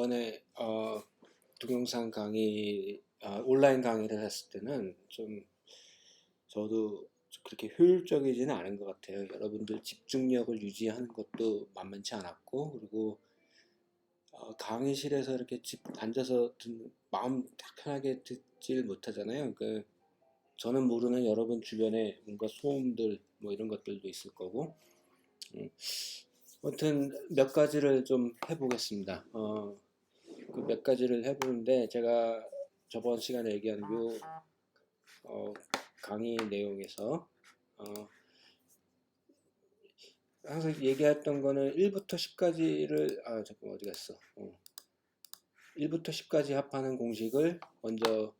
이번에 동영상 강의, 온라인 강의를 했을 때는 좀 저도 그렇게 효율적이지는 않은 것 같아요. 여러분들 집중력을 유지하는 것도 만만치 않았고, 그리고 강의실에서 이렇게 앉아서 마음 딱 편하게 듣질 못하잖아요. 저는 모르는 여러분 주변에 뭔가 소음들 뭐 이런 것들도 있을 거고. 음, 아무튼 몇 가지를 좀 해보겠습니다. 그 몇 가지를 해보는데 제가 저번 시간에 얘기한 어, 강의 내용에서 어, 항상 얘기했던 거는 1부터 10까지를 잠깐 어디 갔어? 1부터 10까지 합하는 공식을 먼저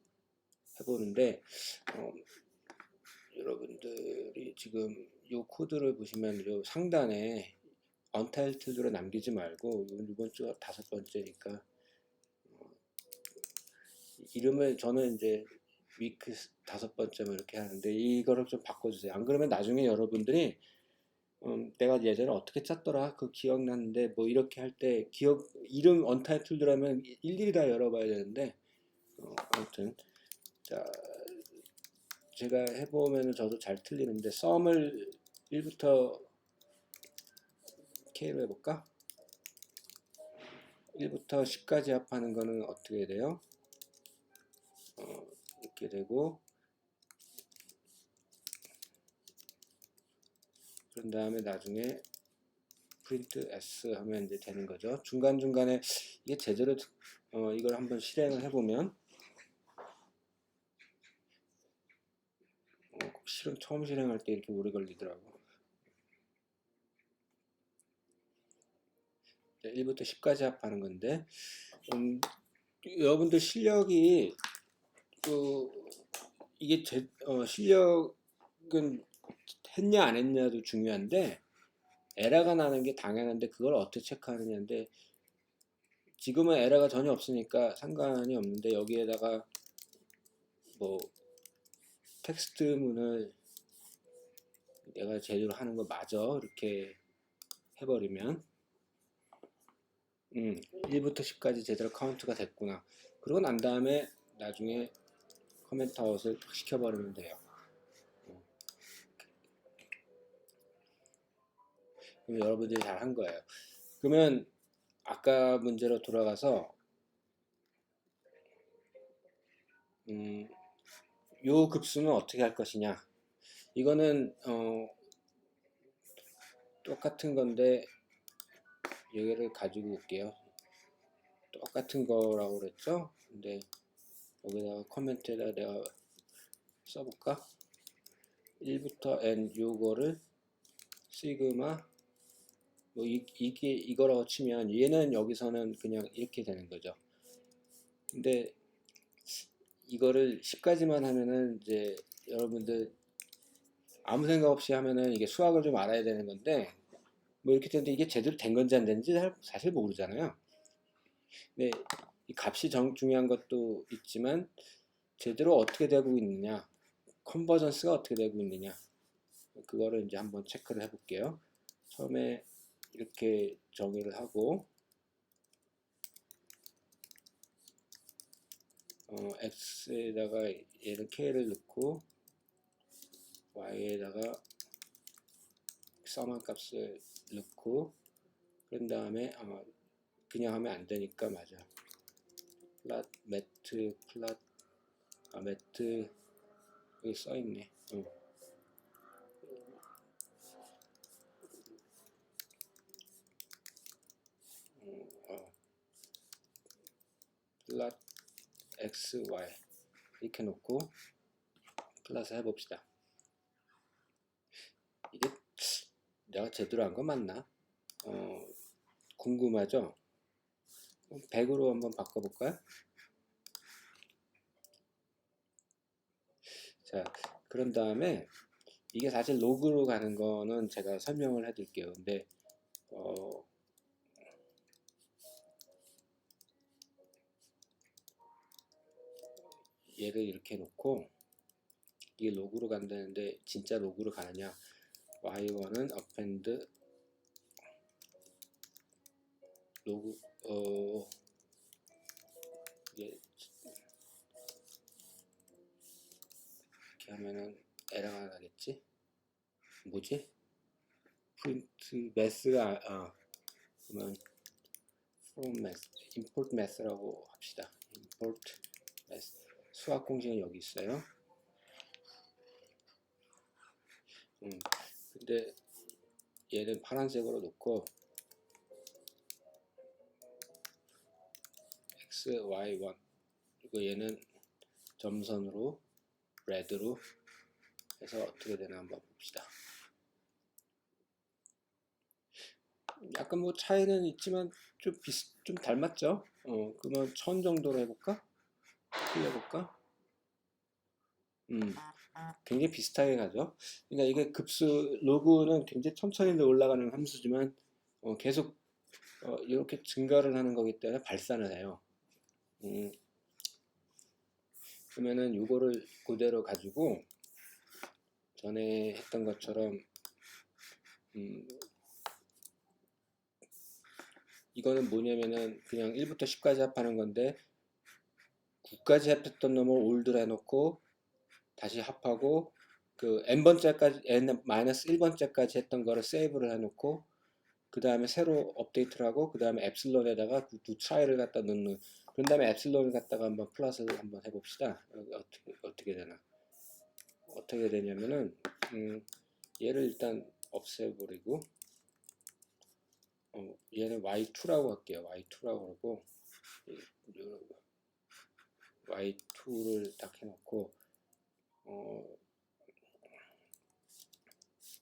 해보는데 어, 여러분들이 지금 이 코드를 보시면 요 상단에 언타이틀드로 남기지 말고 이번 주 5번째니까 이름을 저는 이제 위크 5번째 뭐 이렇게 하는데 이거를 좀 바꿔주세요. 안 그러면 나중에 여러분들이 내가 예전에 어떻게 짰더라 그 기억나는데 뭐 이렇게 할 때 이름 언타이틀드라면 일일이 다 열어봐야 되는데 아무튼 자 제가 해보면 저도 잘 틀리는데 썸을 1부터 K로 해볼까? 1부터 10까지 합하는 거는 어떻게 돼요? 이렇게 되고 그런 다음에 나중에 프린트 S 하면 이제 되는 거죠. 중간중간에 이게 제대로 이걸 한번 실행을 해보면 처음 실행할 때 이렇게 오래 걸리더라고. 1부터 10까지 합하는 건데 여러분들 실력이 이게 실력은 했냐 안 했냐도 중요한데 에러가 나는 게 당연한데 그걸 어떻게 체크하느냐인데 지금은 에러가 전혀 없으니까 상관이 없는데 여기에다가 뭐 텍스트문을 내가 제대로 하는 거 맞아 이렇게 해버리면 1부터 10까지 제대로 카운트가 됐구나. 그러고 난 다음에 나중에 커멘트 아웃을 시켜버리면 돼요. 그럼 여러분들이 잘 한 거예요. 그러면 아까 문제로 돌아가서 요 급수는 어떻게 할 것이냐. 이거는 똑같은 건데 여기를 가지고 올게요. 똑같은 거라고 그랬죠? 근데 여기다가 커멘트에다 내가 써볼까? 1부터 n 요거를 시그마 뭐 이거라고 치면 얘는 여기서는 그냥 이렇게 되는 거죠. 근데 이거를 10까지만 하면은 이제 여러분들 아무 생각 없이 하면은 이게 수학을 좀 알아야 되는 건데 뭐 이렇게 되는데 이게 제대로 된 건지 안 되는지 사실 모르잖아요. 근데 이 값이 중요한 것도 있지만 제대로 어떻게 되고 있느냐, 컨버전스가 어떻게 되고 있느냐 그거를 이제 한번 체크를 해볼게요. 처음에 이렇게 정의를 하고 x에다가 얘를 k를 넣고 y에다가 썸한 값을 넣고 그런 다음에 그냥 하면 안 되니까 맞아. 매트 매트 여기 써 있네. 플랫 x y 이렇게 놓고 플러스 해봅시다. 이게 내가 제대로 한 거 맞나? 궁금하죠? 100으로 한번 바꿔볼까요? 자, 그런 다음에 이게 사실 로그로 가는 거는 제가 설명을 해드릴게요. 근데 얘를 이렇게 놓고 이게 로그로 간다는데 진짜 로그로 가느냐? y1은 append 로그 하면은 에러가 나겠지? 뭐지? 프린트 매스가 그러면 from math, import math라고 합시다. import math. 수학 공식은 여기 있어요. 근데 얘는 파란색으로 놓고 x, y, 1 그리고 얘는 점선으로 red로 해서 어떻게 되나 한번 봅시다. 약간 뭐 차이는 있지만 좀 닮았죠? 그러면 1000 정도로 해볼까? 틀려볼까? 굉장히 비슷하게 가죠. 그러니까 이게 급수 로그는 굉장히 천천히 올라가는 함수지만 계속 이렇게 증가를 하는 거기 때문에 발산을 해요. 그러면은 이거를 그대로 가지고 전에 했던 것처럼 이거는 뭐냐면은 그냥 1부터 10까지 합하는 건데 9까지 합했던 놈을 올드를 해놓고 다시 합하고 그 n번째까지 n-1번째까지 했던 거를 세이브를 해놓고 그 다음에 새로 업데이트를 하고 그 다음에 엡실론에다가 그 두 차이를 갖다 넣는 그런 다음에 엡실론을 갖다가 한번 플러스를 한번 해봅시다. 어떻게 되나 어떻게 되냐면은 얘를 일단 없애버리고 얘는 y2라고 할게요. y2라고 하고 y2를 딱 해놓고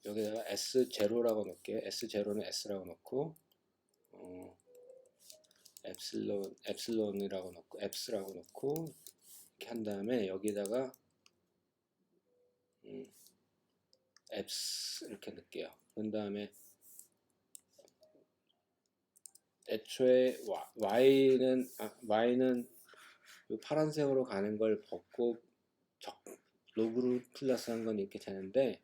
여기다가 S0라고 놓을게요. S0는 S라고 놓고 엡실론이라고 놓고 엡스라고 놓고 이렇게 한 다음에 여기다가 엡스 이렇게 넣을게요. 그런 다음에 애초에 y는 이 파란색으로 가는 걸 벗고 로그로 플러스 한 건 이렇게 되는데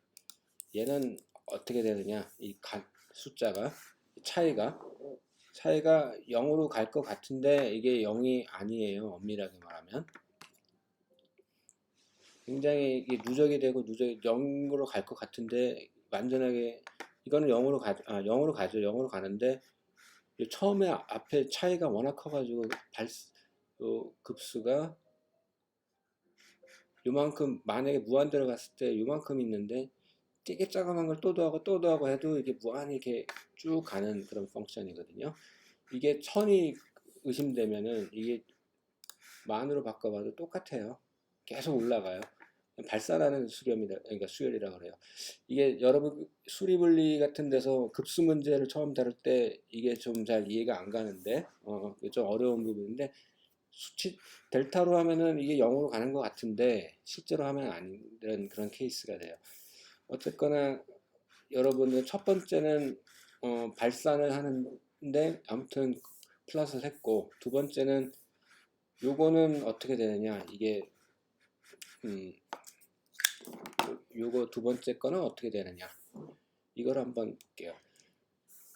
얘는 어떻게 되느냐 이 숫자가 차이가 0으로 갈 것 같은데 이게 0이 아니에요. 엄밀하게 말하면 굉장히 이게 누적이 되고 0으로 갈 것 같은데 완전하게 이거는 0으로 가죠. 0으로 가는데 처음에 앞에 차이가 워낙 커가지고 급수가 요만큼 만약에 무한대로 갔을 때 요만큼 있는데 되게 작은 걸 또 더하고 해도 이게 무한히 이렇게 쭉 가는 그런 펑션이거든요. 이게 1000이 의심되면은 이게 만으로 바꿔봐도 똑같아요. 계속 올라가요. 발산하는 수렴이다, 그러니까 수열이라고 그래요. 이게 여러분 수리분리 같은 데서 급수 문제를 처음 다룰 때 이게 좀 잘 이해가 안 가는데 좀 어려운 부분인데 수치 델타로 하면은 이게 0으로 가는 것 같은데 실제로 하면 아닌 그런 케이스가 돼요. 어쨌거나 여러분들 첫 번째는 발산을 하는데 아무튼 플러스를 했고 두 번째는 요거는 어떻게 되느냐 이게 요거 두 번째 거는 어떻게 되느냐 이걸 한번 볼게요.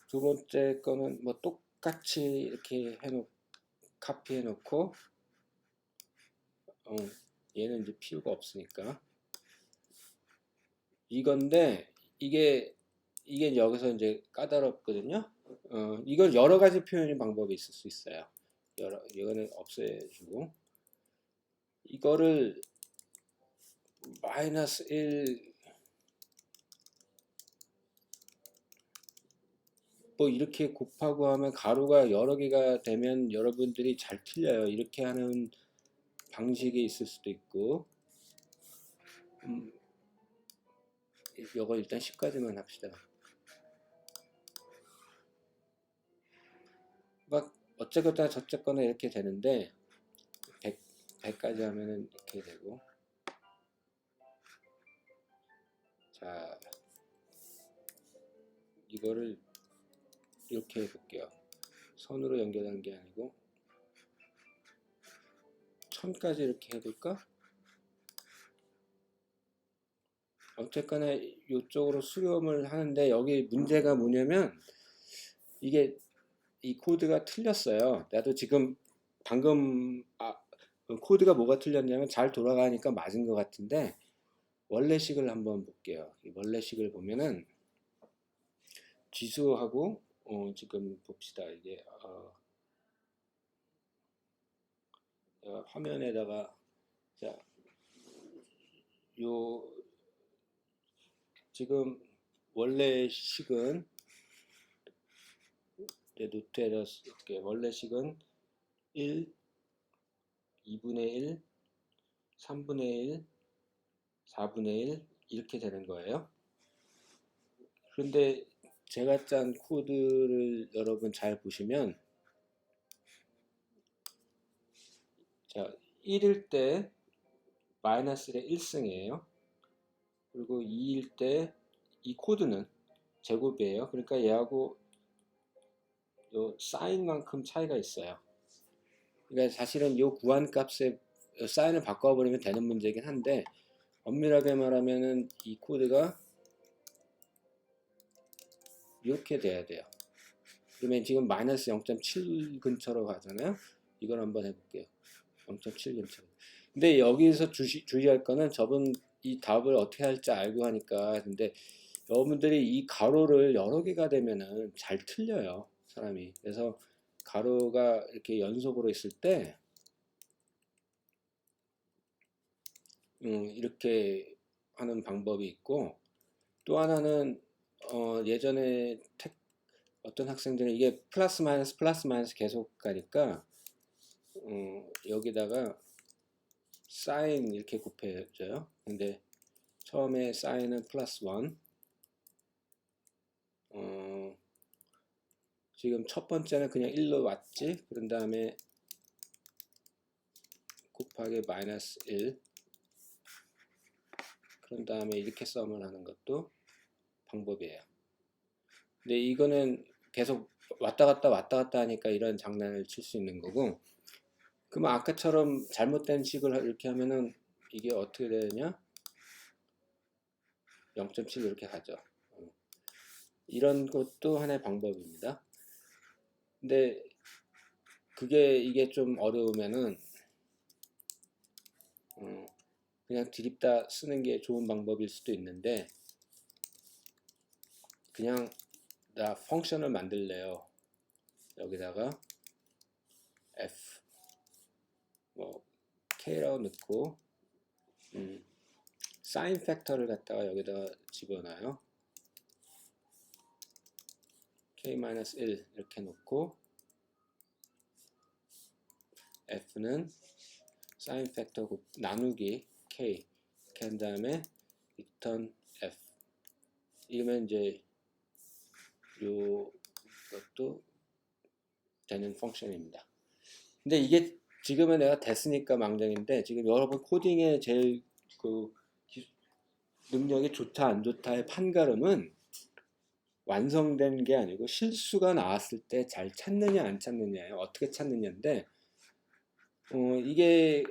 두 번째 거는 뭐 똑같이 이렇게 카피해 놓고 얘는 이제 필요가 없으니까 이건데 이게 여기서 이제 까다롭거든요. 이건 여러 가지 표현 방법이 있을 수 있어요. 이거는 없애주고 이거를 마이너스 1 뭐 이렇게 곱하고 하면 가로가 여러 개가 되면 여러분들이 잘 틀려요. 이렇게 하는 방식이 있을 수도 있고 이거 일단 10까지만 합시다. 막 어쨌거나 저쨌거나 이렇게 되는데 100까지 하면은 이렇게 되고 자 이거를 이렇게 해볼게요. 선으로 연결하는 게 아니고 1000까지 이렇게 해볼까? 어쨌거나 이쪽으로 수렴을 하는데 여기 문제가 뭐냐면 이게 이 코드가 틀렸어요. 나도 지금 방금 코드가 뭐가 틀렸냐면 잘 돌아가니까 맞은 것 같은데 원래식을 한번 볼게요. 이 원래식을 보면은 지수하고 지금 봅시다. 이게 화면에다가 자, 요 지금 원래식은 노트에다 쓸게요. 원래식은 1, 2분의 1, 3분의 1, 4분의 1 이렇게 되는 거예요. 그런데 제가 짠 코드를 여러분 잘 보시면 자 1일 때 마이너스의 1승이에요. 그리고 2일 때 이 코드는 제곱이에요. 그러니까 얘하고 요 사인만큼 차이가 있어요. 그러니까 사실은 요 구한값에 사인을 바꿔버리면 되는 문제긴 한데 엄밀하게 말하면은 이 코드가 이렇게 돼야 돼요. 그러면 지금 마이너스 0.7 근처로 가잖아요. 이걸 한번 해볼게요. 0.7 근처. 근데 여기서 주의할 거는 저분 이 답을 어떻게 할지 알고 하니까. 근데 여러분들이 이 가로를 여러 개가 되면은 잘 틀려요, 사람이. 그래서 가로가 이렇게 연속으로 있을 때 이렇게 하는 방법이 있고, 또 하나는 예전에 어떤 학생들은 이게 플러스 마이너스 계속 가니까 여기다가 사인 이렇게 곱해줘요. 근데 처음에 사인은 플러스 1, 지금 첫 번째는 그냥 1로 왔지. 그런 다음에 곱하기 마이너스 1, 그런 다음에 이렇게 썸을 하는 것도 방법이에요. 근데 이거는 계속 왔다 갔다 하니까 이런 장난을 칠 수 있는 거고, 그러면 아까처럼 잘못된 식을 이렇게 하면은 이게 어떻게 되냐? 0.7 이렇게 가죠. 이런 것도 하나의 방법입니다. 근데 이게 좀 어려우면은 그냥 드립다 쓰는 게 좋은 방법일 수도 있는데, 그냥 나 펑션을 만들래요. 여기다가 f 뭐 k라고 넣고 사인 팩터를 갖다가 여기다가 집어넣어요. k-1 이렇게 놓고 f는 사인 팩터 나누기 k 이렇게 한 다음에 return f, 이러면 이제 요것도 되는 펑션입니다. 근데 이게 지금은 내가 됐으니까 망정인데, 지금 여러분 코딩에 제일 그 능력이 좋다 안 좋다의 판가름은 완성된 게 아니고 실수가 나왔을 때 잘 찾느냐 안 찾느냐예요. 어떻게 찾느냐인데 이게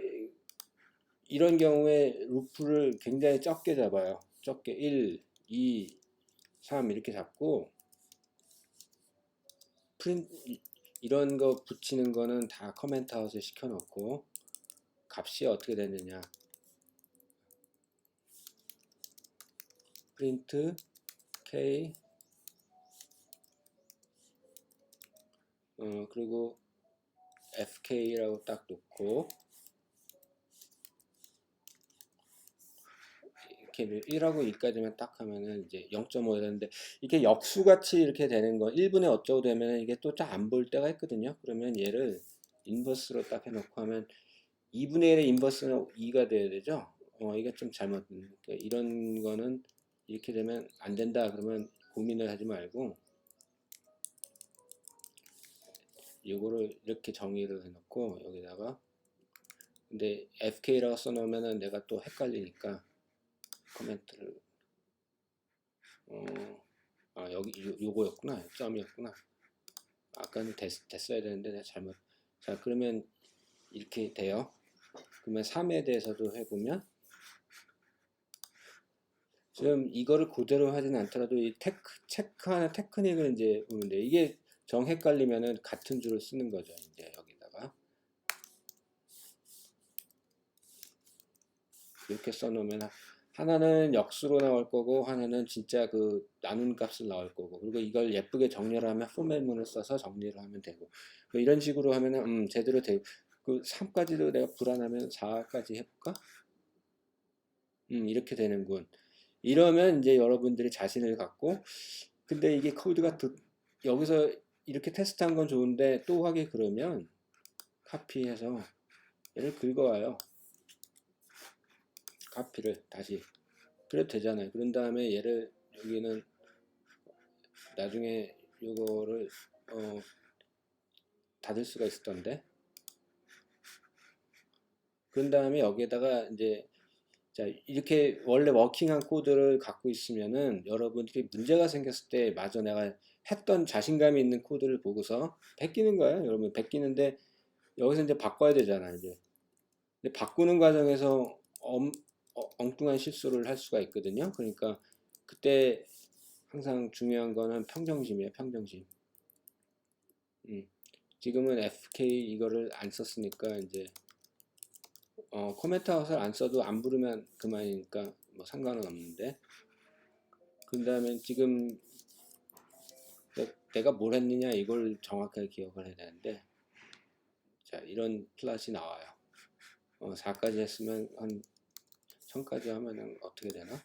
이런 경우에 루프를 굉장히 적게 잡아요. 적게 1, 2, 3 이렇게 잡고 이런 거 붙이는 거는 다 커멘트 아웃에 시켜놓고 값이 어떻게 되느냐, 프린트 k 그리고 fk라고 딱 놓고 이렇게 1하고 2까지만 딱 하면은 이제 0.5 되는데, 이게 역수같이 이렇게 되는 거 1분의 어쩌고 되면 이게 또 잘 안 보일 때가 있거든요. 그러면 얘를 인버스로 딱 해놓고 하면 2분의 1의 인버스는 2가 돼야 되죠. 이게 좀 잘못, 그러니까 이런 거는 이렇게 되면 안 된다 그러면 고민을 하지 말고 이거를 이렇게 정의를 해놓고 여기다가, 근데 fk라고 써놓으면은 내가 또 헷갈리니까 코멘트를 여기 요거였구나, 점이었구나. 아까는 됐어야 되는데 내가 잘못. 자, 그러면 이렇게 돼요. 그러면 3에 대해서도 해보면 지금 이거를 그대로 하진 않더라도 이 체크하는 테크닉을 이제 보면 돼. 이게 정 헷갈리면은 같은 줄을 쓰는 거죠. 이제 여기다가 이렇게 써놓으면 하나는 역수로 나올 거고 하나는 진짜 그 나눈 값을 나올 거고, 그리고 이걸 예쁘게 정리를 하면 포맷문을 써서 정리를 하면 되고, 뭐 이런 식으로 하면은 제대로 되고. 그 3까지도 내가 불안하면 4까지 해볼까? 이렇게 되는군. 이러면 이제 여러분들이 자신을 갖고, 근데 이게 코드가 여기서 이렇게 테스트한 건 좋은데 또 하기 그러면 카피해서 얘를 긁어와요. 카피를 다시. 그래도 되잖아요. 그런 다음에 얘를 여기는 나중에 이거를 닫을 수가 있었던데. 그런 다음에 여기에다가 이제 자, 이렇게 원래 워킹한 코드를 갖고 있으면은 여러분들이 문제가 생겼을 때 마저 내가 했던 자신감이 있는 코드를 보고서 베끼는 거예요. 여러분 베끼는데 여기서 이제 바꿔야 되잖아요. 이제 근데 바꾸는 과정에서 엉뚱한 실수를 할 수가 있거든요. 그러니까 그때 항상 중요한 거는 평정심이에요. 평정심. 지금은 FK 이거를 안 썼으니까 이제 코멘트 아웃을 안 써도 안 부르면 그만이니까 뭐 상관은 없는데, 그 다음에 지금 내가 뭘 했느냐 이걸 정확하게 기억을 해야 되는데, 자 이런 플랫이 나와요. 4까지 했으면 한 1000까지 하면 어떻게 되나?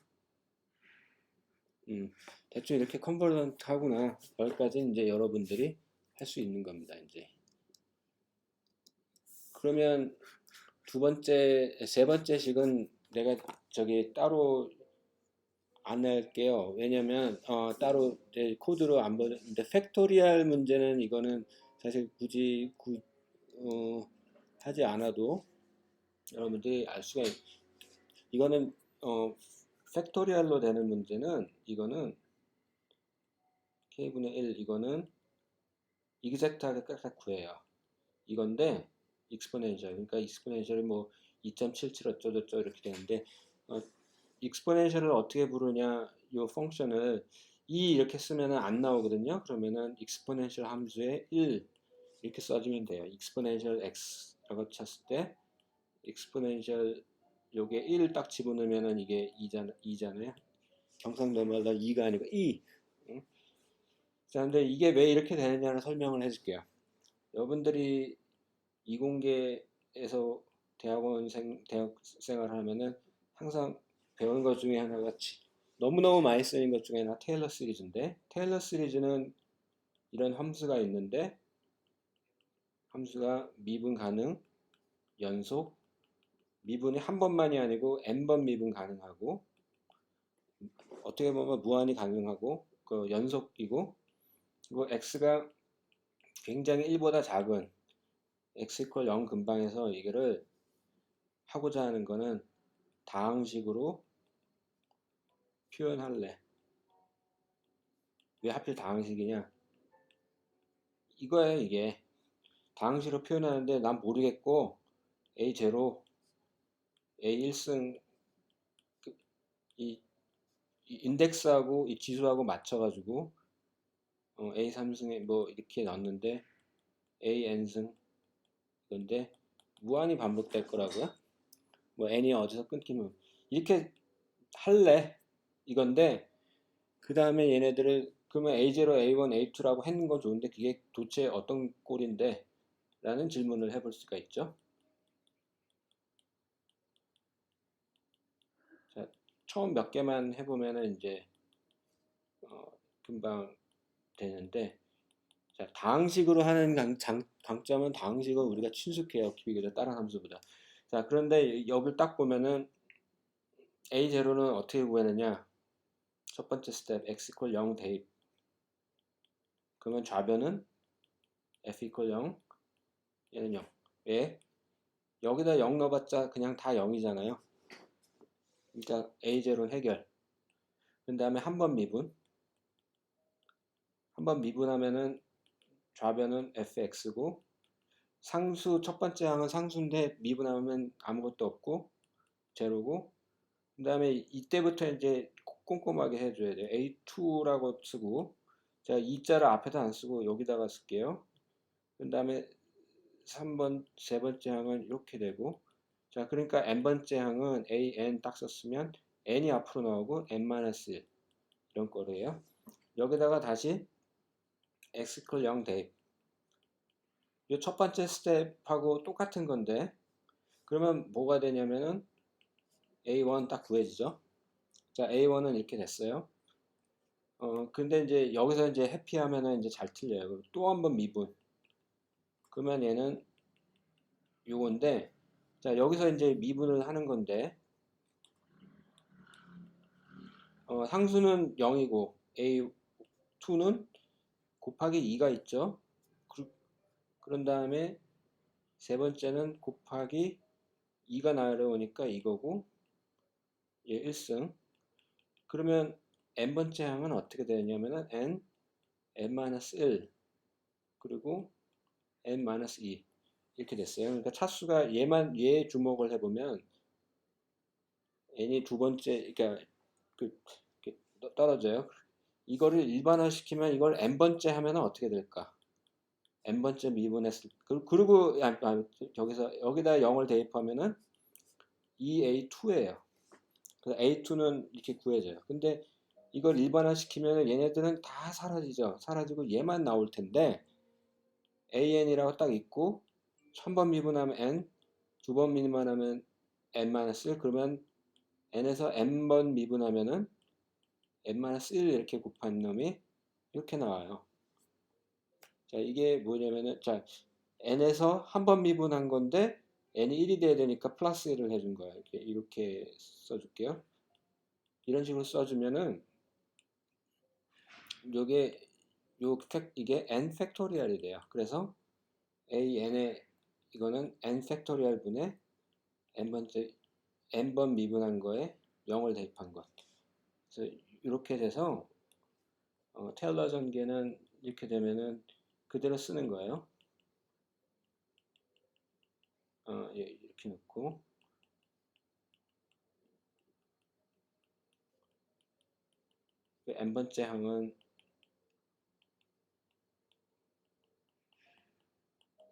대충 이렇게 컨버전트 하구나. 여기까지 이제 여러분들이 할 수 있는 겁니다. 이제 그러면 세 번째 식은 내가 저기 따로 안 할게요. 왜냐면 따로 이제 코드로 안 보는데, 팩토리얼 문제는 이거는 사실 굳이 하지 않아도 여러분들이 알 수가 이거는 팩토리얼로 되는 문제는 이거는 k분의 1 이거는 이그젝트하게 깍딱 구해요. 이건데 익스포넨셜, 그러니까 익스포넨셜이 뭐 2.77 어쩌고저쩌고 이렇게 되는데, 익스포넨셜을 어떻게 부르냐, 이 펑션을 이렇게 쓰면은 안 나오거든요. 그러면은 익스포넨셜 함수에 1 이렇게 써주면 돼요. 익스포넨셜 x라고 쳤을 때 익스포넨셜 요게 1 딱 집어넣으면은 이게 2잖아요. 경상도마다 2가 아니고 2. 응? 자, 근데 이게 왜 이렇게 되느냐를 설명을 해줄게요. 여러분들이 이공계에서 대학 생활을 하면은 항상 배우는 것 중에 하나가 너무너무 많이 쓰는 것 중에 하나 테일러 시리즈인데, 테일러 시리즈는 이런 함수가 있는데, 함수가 미분 가능, 연속, 미분이 한 번만이 아니고 n번 미분 가능하고, 어떻게 보면 무한히 가능하고 그 연속이고, 그리고 x가 굉장히 1보다 작은 x 이퀄 0 근방에서 이거를 하고자 하는 거는 다항식으로 표현할래. 왜 하필 다항식이냐? 이거예요, 이게. 다항식으로 표현하는데 난 모르겠고 A0, A1승 이 인덱스하고 이 지수하고 맞춰가지고 A3승에 뭐 이렇게 넣었는데 AN승 그런데 무한히 반복될 거라고요? 뭐 n이 어디서 끊기면 이렇게 할래 이건데, 그 다음에 얘네들을 그러면 A0, A1, A2라고 했는 건 좋은데 그게 도대체 어떤 꼴인데? 라는 질문을 해볼 수가 있죠. 자, 처음 몇 개만 해보면은 이제 금방 되는데, 자, 다항식으로 하는 강점은 다항식은 우리가 친숙해요. 비교적 다른 함수보다. 자, 그런데 여기를 딱 보면은 A0는 어떻게 구해내냐? 첫 번째 스텝 x 이퀄 0 대입. 그러면 좌변은 f 이퀄 0, 얘는 0. 왜? 여기다 0 넣어봤자 그냥 다 0이잖아요. 그러니까 A0는 해결. 그 다음에 한 번 미분. 한 번 미분하면은 좌변은 fx고, 상수 첫 번째 항은 상수인데 미분하면 아무것도 없고 제로고, 그 다음에 이때부터 이제 꼼꼼하게 해줘야 돼요. A2라고 쓰고, 자 2자를 앞에다 안 쓰고 여기다가 쓸게요. 그 다음에 3번 세 번째 항은 이렇게 되고, 자 그러니까 n번째 항은 an 딱 썼으면 n이 앞으로 나오고 n-1 이런 거래요. 여기다가 다시 x = 0 대입. 이 첫 번째 스텝하고 똑같은 건데 그러면 뭐가 되냐면은 A1 딱 구해지죠. 자, A1은 이렇게 됐어요. 근데 이제 여기서 이제 해피하면은 이제 잘 틀려요. 또 한 번 미분. 그러면 얘는 요건데, 자, 여기서 이제 미분을 하는 건데, 상수는 0이고, A2는 곱하기 2가 있죠. 그런 다음에 세 번째는 곱하기 2가 나오니까 이거고, 얘 1승. 그러면 n번째 항은 어떻게 되냐면은 n-1 그리고 n-2 이렇게 됐어요. 그러니까 차수가 얘 주목을 해보면 n이 두 번째 그러니까 이렇게 떨어져요. 이거를 일반화시키면 이걸 n번째 하면 어떻게 될까? n번째 미분했을 그리고 여기다 0을 대입하면은 2a2예요. 그래서 a2는 이렇게 구해져요. 근데 이걸 일반화시키면 얘네들은 다 사라지죠. 사라지고 얘만 나올 텐데 an이라고 딱 있고 1000번 미분하면 n, 두 번 미분하면 n-1 그러면 n에서 n번 미분하면은 n-1 이렇게 곱한 놈이 이렇게 나와요. 자, 이게 뭐냐면은 자, n에서 한 번 미분한 건데 n이 1이 돼야 되니까 플러스 1을 해준 거예요. 이렇게 써줄게요. 이런 식으로 써주면은 요게 이게 n 팩토리얼이 돼요. 그래서 an의 이거는 n 팩토리얼 분의 n번 미분한 거에 0을 대입한 것. 그래서 이렇게 돼서 테일러 전개는 이렇게 되면은 그대로 쓰는 거예요. 예, 이렇게 놓고 n번째 항은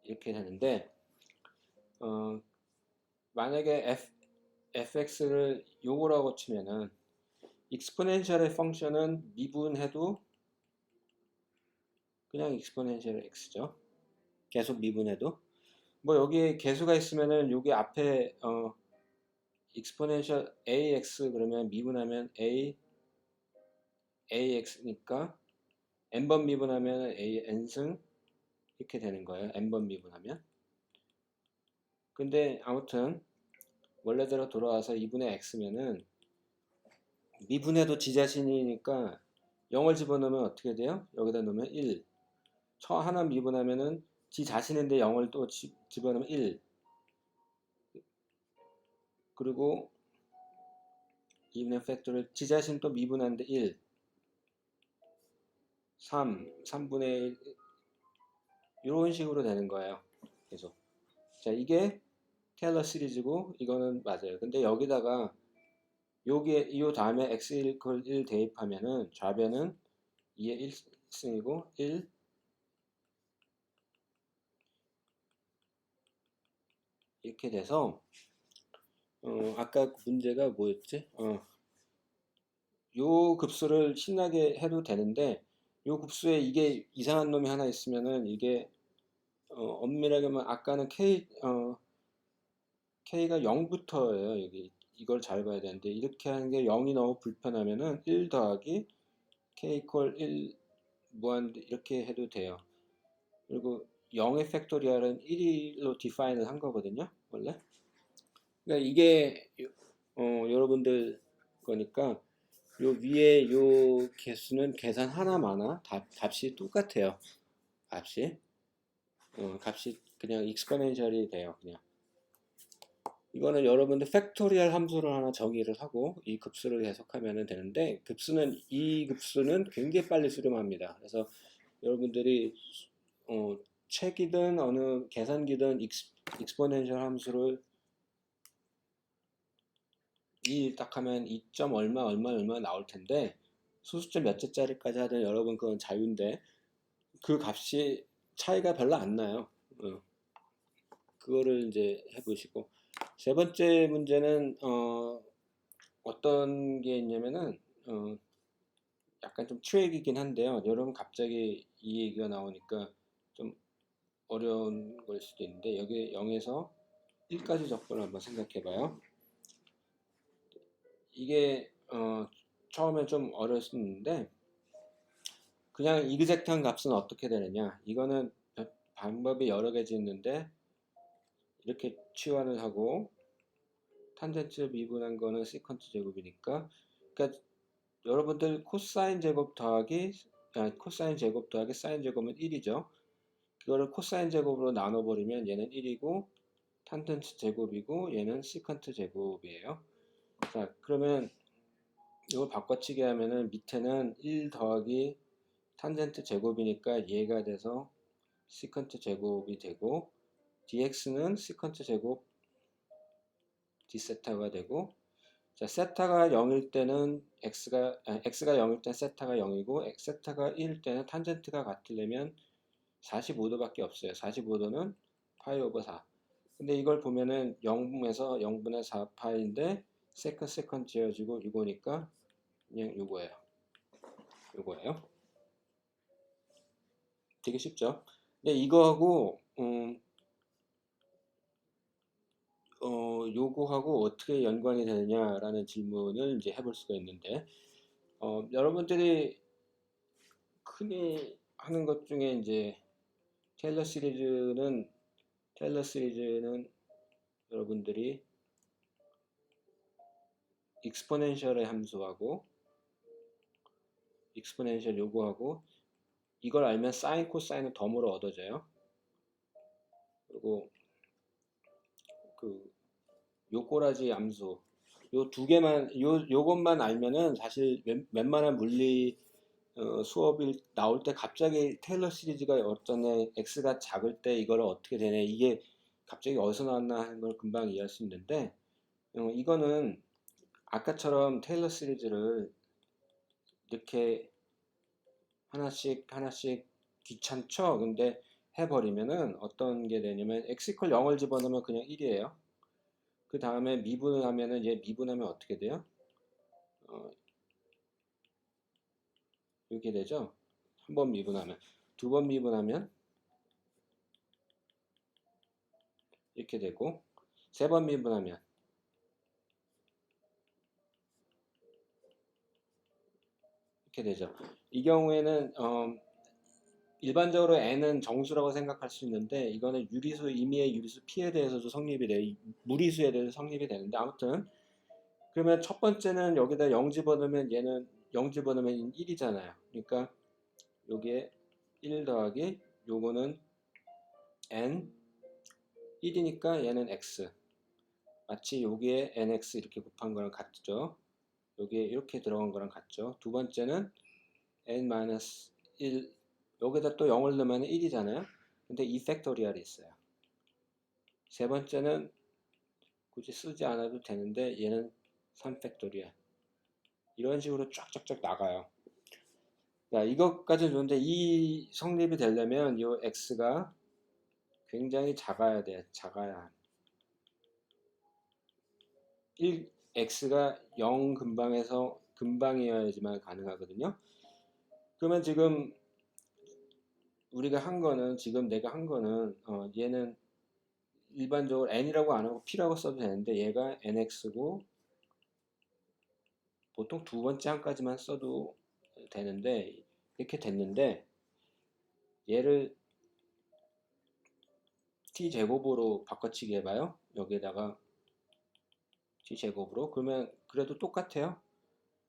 이렇게 되는데 만약에 fx를 요거라고 치면은 익스포넨셜의 펑션은 미분해도 그냥 익스포넨셜 x죠. 계속 미분해도 뭐 여기에 개수가 있으면은 여기 앞에 익스포넨셜 ax 그러면 미분하면 ax니까 n번 미분하면 n승 이렇게 되는 거예요. n번 미분하면. 근데 아무튼 원래대로 돌아와서 2분의 x면은 미분해도 지 자신이니까 0을 집어넣으면 어떻게 돼요? 여기다 넣으면 1. 하나 미분하면은 지 자신인데 0을 또 집어넣으면 1. 그리고 2분의 팩토를 지 자신 또 미분하는데 1. 3분의 1 이런 식으로 되는 거예요. 계속. 자, 이게 테일러 시리즈고 이거는 맞아요. 근데 여기다가 요 다음에 x = 1 대입하면은 좌변은 2의 1승이고 1 이렇게 돼서 아까 문제가 뭐였지? 요 급수를 신나게 해도 되는데 요 급수에 이게 이상한 놈이 하나 있으면은 이게 엄밀하게 말하면 아까는 K가 0부터예요. 여기 이걸 잘 봐야 되는데 이렇게 하는 게 0이 너무 불편하면은 1 더하기 K = 1 무한 이렇게 해도 돼요. 그리고 0의 팩토리얼은 1로 디파인을 한 거거든요. 원래. 그러니까 이게 여러분들 거니까 요 위에 요 개수는 계산 하나마나 값이 똑같아요. 값이 그냥 익스포넨셜이 돼요. 그냥 이거는 여러분들 팩토리얼 함수를 하나 정의를 하고 이 급수를 해석하면 되는데 이 급수는 굉장히 빨리 수렴합니다. 그래서 여러분들이 책이든 어느 계산기든 익스포넨셜 함수를 딱 하면 2. 얼마 나올 텐데 수숫자 몇 자짜리까지 하든 여러분 그건 자유인데 그 값이 차이가 별로 안 나요. 그거를 이제 해보시고 세 번째 문제는 어떤 게 있냐면은 약간 좀 트랙이긴 한데요. 여러분 갑자기 이 얘기가 나오니까 좀 어려운 걸 수도 있는데 여기 0에서 1까지 적분을 한번 생각해 봐요. 이게 처음엔 좀 어려웠는데 그냥 이그젝트한 값은 어떻게 되느냐, 이거는 방법이 여러 가지 있는데 이렇게 치환을 하고 탄젠트 미분한 거는 시컨트 제곱이니까, 그러니까 여러분들 코사인 제곱 더하기 코사인 제곱 더하기 사인 제곱은 1이죠. 그거를 코사인 제곱으로 나눠버리면 얘는 1이고 탄젠트 제곱이고 얘는 시컨트 제곱이에요. 자, 그러면 이걸 바꿔치기 하면은 밑에는 1 더하기 탄젠트 제곱이니까 얘가 돼서 시컨트 제곱이 되고 dx는 시컨트 제곱 d세타가 되고, 자, 세타가 0일 때는 x가 0일 때는 세타가 0이고 세타가 1일 때는 탄젠트가 같으려면 45도밖에 없어요. 45도는 파이 오버 4. 근데 이걸 보면은 0에서 0분의 4 파이인데 세컨 지어지고 이거니까 그냥 요거예요. 되게 쉽죠? 근데 이거하고 요거하고 어떻게 연관이 되느냐라는 질문을 이제 해볼 수가 있는데, 여러분들이 흔히 하는 것 중에 이제 테일러 시리즈는 여러분들이 익스포넨셜의 함수하고 익스포넨셜 요거하고 이걸 알면 사인 코사인은 덤으로 얻어져요. 그리고 그 요꼬라지 함수 요 두 개만 요것만 알면은 사실 웬만한 물리 수업이 나올 때 갑자기 테일러 시리즈가 어쩌네 x가 작을 때 이걸 어떻게 되네 이게 갑자기 어디서 나왔나 하는 걸 금방 이해할 수 있는데, 이거는 아까처럼 테일러 시리즈를 이렇게 하나씩 귀찮죠? 근데 해버리면은 어떤 게 되냐면 x 이퀄 0을 집어넣으면 그냥 1이에요. 그 다음에 미분을 하면은 얘 미분하면 어떻게 돼요? 이렇게 되죠? 한 번 미분하면, 두 번 미분하면 이렇게 되고, 세 번 미분하면 이렇게 되죠. 이 경우에는 일반적으로 n은 정수라고 생각할 수 있는데 이거는 유리수, 임의의 유리수 p에 대해서도 성립이 돼요. 무리수에 대해서 성립이 되는데, 아무튼 그러면 첫 번째는 여기다 0 집어넣으면 얘는 0 집어넣으면 1이잖아요. 그러니까 여기에 1 더하기 요거는 n 1이니까 얘는 x, 마치 여기에 nx 이렇게 곱한 거랑 같죠. 여기에 이렇게 들어간 거랑 같죠. 두 번째는 n-1, 여기다 또 0을 넣으면 1이잖아요. 근데 2 팩토리얼이 있어요. 세 번째는 굳이 쓰지 않아도 되는데 얘는 3 팩토리얼. 이런 식으로 쫙쫙쫙 나가요. 자, 이것까지 좋은데 이 성립이 되려면 이 x가 굉장히 작아야 돼. 작아야. x가 0 근방에서 근방이어야지만 가능하거든요. 그러면 지금 우리가 한 거는, 지금 내가 한 거는 얘는 일반적으로 n이라고 안 하고 p라고 써도 되는데 얘가 nx고 보통 두 번째 한까지만 써도 되는데 이렇게 됐는데, 얘를 t제곱으로 바꿔치기 해봐요. 여기에다가 t제곱으로, 그러면 그래도 똑같아요.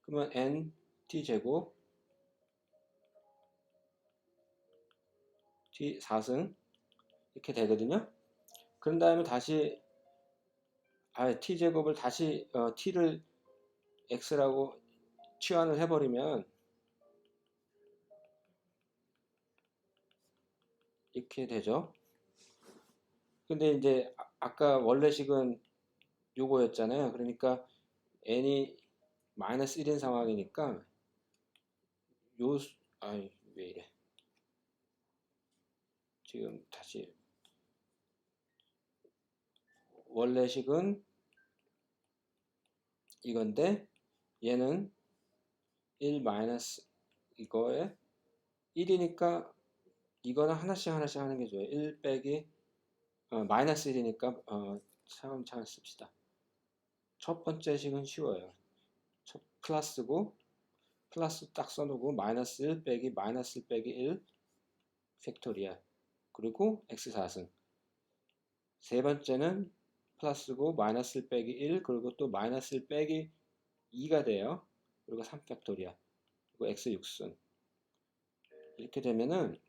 그러면 n t제곱 t 4승 이렇게 되거든요. 그런 다음에 다시 t제곱을 다시 t를 x라고 치환을 해버리면 이렇게 되죠. 근데 이제 아까 원래식은 요거였잖아요. 그러니까 n이 마이너스 1인 상황이니까 요, 아이, 왜 이래. 지금 다시 원래식은 이건데 얘는 1 마이너스 이거에 1이니까 이거는 하나씩 하는 게 좋아요. 1 빼기 마이너스 1이니까 차근차근 씁시다. 첫 번째 식은 쉬워요. 첫 플러스고 플러스 딱 써놓고 마이너스 1 빼기 마이너스 1 빼기 1 팩토리얼 그리고 x 4승. 세 번째는 플러스고 마이너스 1 빼기 1 그리고 또 마이너스 1 빼기 2가 돼요. 그리고 3 팩토리얼 그리고 x 6승. 이렇게 되면은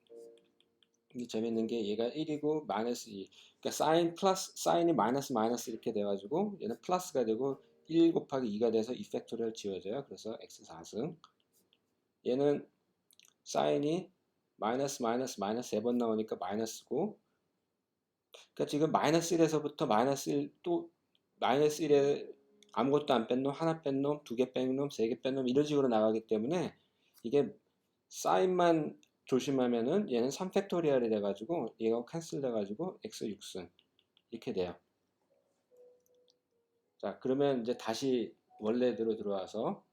이게 재밌는 게 얘가 1이고 마이너스 2 그러니까 사인 플러스 사인이 마이너스 마이너스 이렇게 돼가지고 얘는 플러스가 되고 1 곱하기 2가 돼서 2 팩토리얼 지워져요. 그래서 x 4승. 얘는 사인이 마이너스 마이너스 마이너스 3번 나오니까 마이너스고 그러니까 지금 마이너스 1에서부터 마이너스 1 또 마이너스 1에 아무것도 안 뺀 놈, 하나 뺀 놈, 두 개 뺀 놈, 세 개 뺀 놈 이런 식으로 나가기 때문에 이게 사인만 조심하면은 얘는 3팩토리얼이 돼가지고 얘가 캔슬 돼가지고 x 6승 이렇게 돼요. 자 그러면 이제 다시 원래대로 들어와서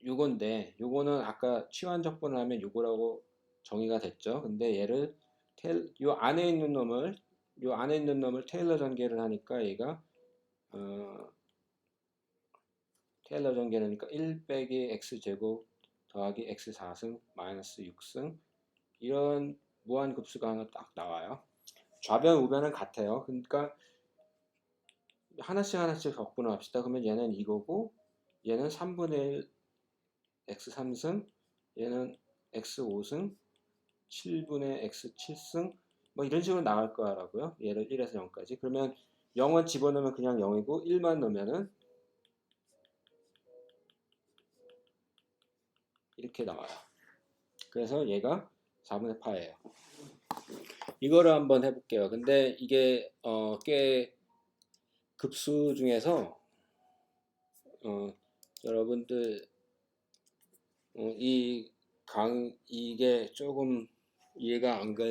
요건데 요거는 아까 치환적분을 하면 요거라고 정의가 됐죠. 근데 얘를 요 안에 있는 놈을 테일러 전개를 하니까 얘가 테일러 전개를 하니까 1 빼기 x제곱 더하기 x 4승 마이너스 6승 이런 무한급수가 하나 딱 나와요. 좌변 우변은 같아요. 그러니까 하나씩 적분을 합시다. 그러면 얘는 이거고 얘는 3분의 1 x 3승 얘는 x 5승 7분의 x 7승 뭐 이런 식으로 나갈 거라고요. 얘를 1에서 0까지. 그러면 0은 집어넣으면 그냥 0이고 1만 넣으면은 이렇게 나와요. 그래서 얘가 4분의 8이에요. 이거를 한번 해볼게요. 근데 이게 꽤 급수 중에서 여러분들 이게 조금 이해가 안 가.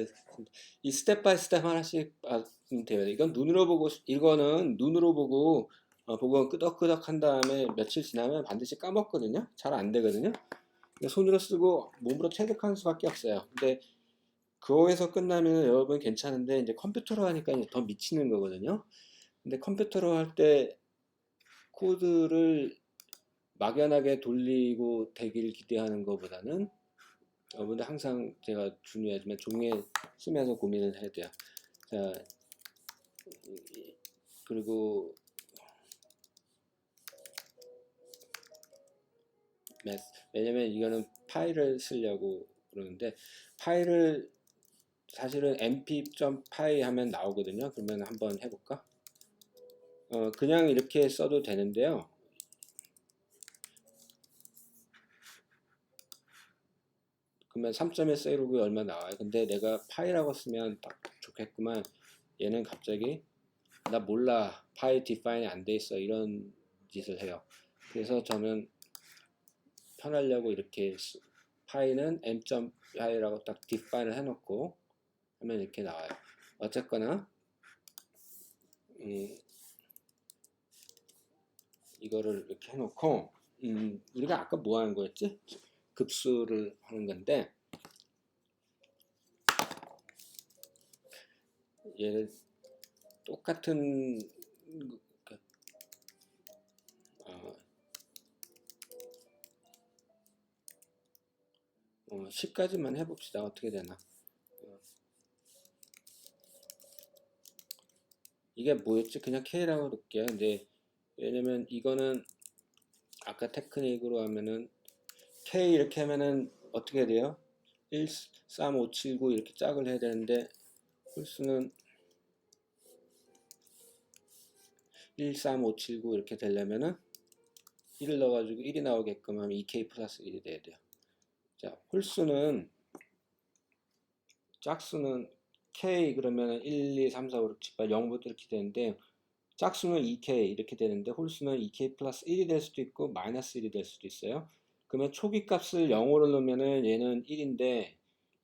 이 스텝 바이 스텝 하나씩 하면 돼요. 이거는 눈으로 보고 보고 끄덕끄덕 한 다음에 며칠 지나면 반드시 까먹거든요. 잘 안 되거든요. 손으로 쓰고 몸으로 체득하는 수밖에 없어요. 근데 그거에서 끝나면 여러분 괜찮은데 이제 컴퓨터로 하니까 이제 더 미치는 거거든요. 근데 컴퓨터로 할 때 코드를 막연하게 돌리고 되길 기대하는 것보다는 여러분들 항상 제가 중요하지만 종이에 쓰면서 고민을 해야 돼요. 자, 그리고 왜냐면 이거는 파일을 쓰려고 그러는데 파일을 사실은 mp.py 하면 나오거든요. 그러면 한번 해볼까? 그냥 이렇게 써도 되는데요. 그러면 3.1 세이로그 얼마 나와요? 근데 내가 파이라고 쓰면 딱 좋겠구만. 얘는 갑자기 나 몰라 파이 디파인이 안 돼 있어 이런 짓을 해요. 그래서 저는 편하려고 이렇게 파이는 m.py라고 딱 디파인을 해놓고 하면 이렇게 나와요. 어쨌거나 이거를 이렇게 해놓고 우리가 아까 뭐 하는 거였지? 급수를 하는 건데 얘를 똑같은 10까지만 해봅시다. 어떻게 되나. 이게 뭐였지? 그냥 K라고 놓을게요. 근데 왜냐면 이거는 아까 테크닉으로 하면은 K 이렇게 하면은 어떻게 돼요? 1, 3, 5, 7, 9 이렇게 짝을 해야 되는데 홀수는 1, 3, 5, 7, 9 이렇게 되려면은 1을 넣어가지고 1이 나오게끔 하면 2K 플러스 1이 돼야 돼요. 자, 홀수는 짝수는 K 그러면은 1, 2, 3, 4, 5, 6, 7, 8, 0부터 이렇게 되는데 짝수는 2K 이렇게 되는데 홀수는 2K 플러스 1이 될 수도 있고 마이너스 1이 될 수도 있어요. 그러면 초기 값을 0으로 넣으면은 얘는 1인데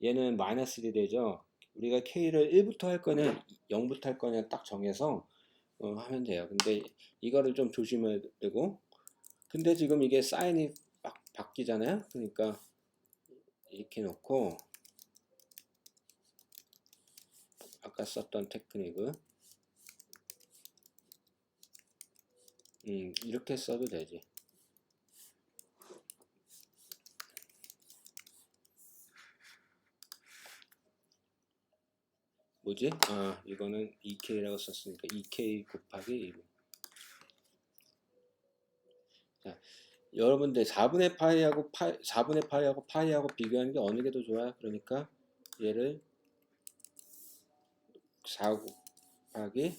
얘는 마이너스 1이 되죠. 우리가 K를 1부터 할 거냐 0부터 할 거냐 딱 정해서 하면 돼요. 근데 이거를 좀 조심해야 되고, 근데 지금 이게 사인이 막 바뀌잖아요. 그러니까 이렇게 놓고 아까 썼던 테크닉을 이렇게 써도 되지. 뭐지? 아, 이거는 2K라고 썼으니까 2K 곱하기 1. 자, 여러분들 4분의 파이하고 4분의 파이하고 파이하고 비교하는 게 어느 게 더 좋아요? 그러니까 얘를 4 곱하기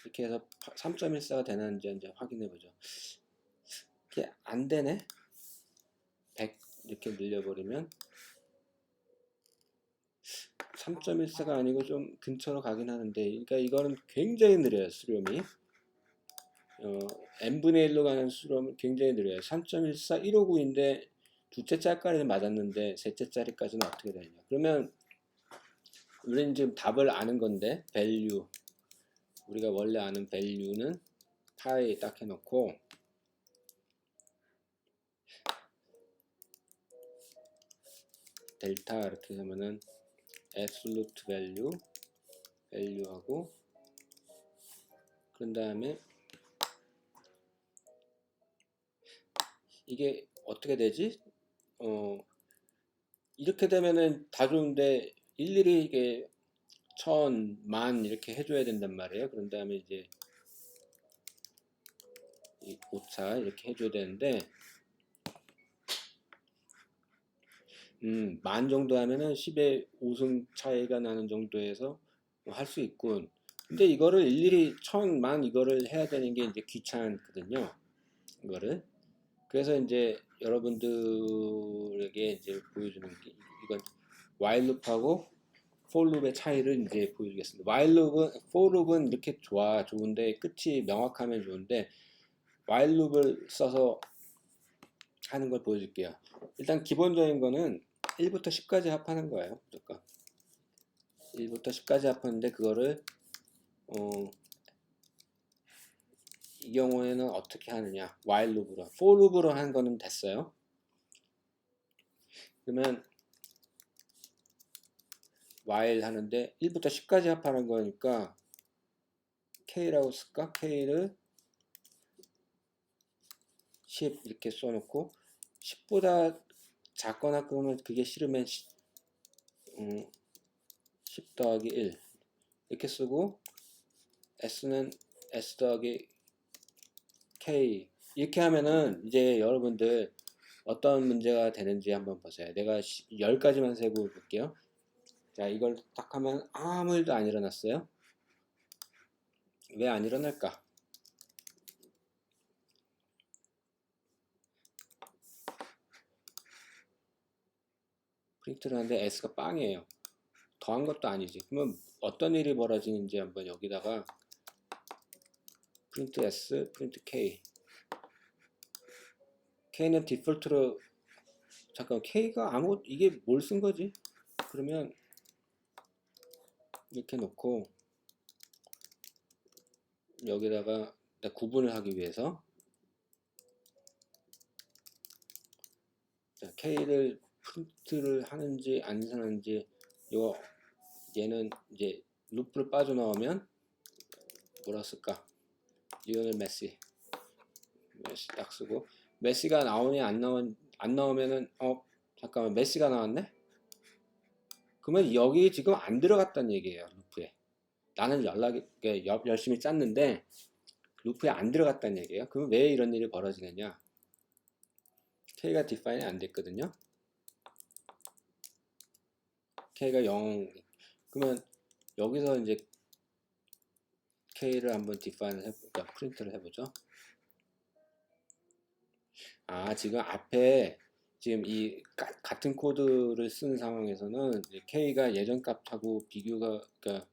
이렇게 해서 3.14가 되는지 이제 확인해 보죠. 이게 안 되네. 100 이렇게 늘려버리면 3.14가 아니고 좀 근처로 가긴 하는데, 그러니까 이거는 굉장히 느려요. 수렴이 n분의 1로 가는 수렴은 굉장히 느려요. 3.14 159인데 두째 짤까지는 맞았는데 셋째 짤까지는 어떻게 되냐. 그러면 우리는 지금 답을 아는 건데, value, 우리가 원래 아는 value는 파이 딱 해놓고 델타 이렇게 하면은 absolute value하고, 그런 다음에 이게 어떻게 되지? 이렇게 되면은 다 좋은데 일일이 이게 1000, 만 이렇게 해줘야 된단 말이에요. 그런 다음에 이제 이 오차 이렇게 해줘야 되는데, 만 정도 하면은 10의 5승 차이가 나는 정도에서 할 수 있군. 근데 이거를 일일이 1000, 만 이거를 해야 되는 게 이제 귀찮거든요. 이거를. 그래서 이제 여러분들에게 이제 보여주는 게, 이건 while loop하고 for loop의 차이를 이제 보여주겠습니다. while loop은, for loop은 이렇게 좋은데 끝이 명확하면 좋은데, while loop을 써서 하는 걸 보여줄게요. 일단 기본적인 거는 1부터 10까지 합하는 거예요. 무조건 1부터 10까지 합하는데, 그거를 이 경우에는 어떻게 하느냐, while loop으로, for loop으로 하는 거는 됐어요. 그러면 while 하는데 1부터 10까지 합하는 거니까 K라고 쓸까? K를 10 이렇게 써놓고, 10보다 작거나 그러면 그게 싫으면 10 더하기 1 이렇게 쓰고, S는 S 더하기 K 이렇게 하면은 이제 여러분들 어떤 문제가 되는지 한번 보세요. 내가 10가지만 세고 볼게요. 자, 이걸 딱 하면 아무 일도 안 일어났어요. 왜 안 일어날까? 프린트를 하는데 S가 빵이에요. 더한 것도 아니지. 그러면 어떤 일이 벌어지는지 한번 여기다가 프린트 S, 프린트 K. K는 디폴트로, 잠깐, K가 이게 뭘 쓴 거지? 그러면 이렇게 놓고 여기다가 구분을 하기 위해서, 자, K를 프린트를 하는지 안 하는지, 얘는 이제 루프를 빠져나오면 뭐라 쓸까? 이거는 메시 딱 쓰고, 메시가 나오냐 안 나오면은 잠깐만, 메시가 나왔네? 그러면 여기 지금 안 들어갔다는 얘기예요. 루프에. 나는 열심히 짰는데 루프에 안 들어갔다는 얘기예요. 그럼 왜 이런 일이 벌어지느냐? K가 디파인이 안 됐거든요. K가 0. 그러면 여기서 이제 K를 한번 디파인을 해볼까? 프린트를 해보죠. 지금 앞에 지금 이 같은 코드를 쓴 상황에서는 K가 예전 값하고 비교가, 그러니까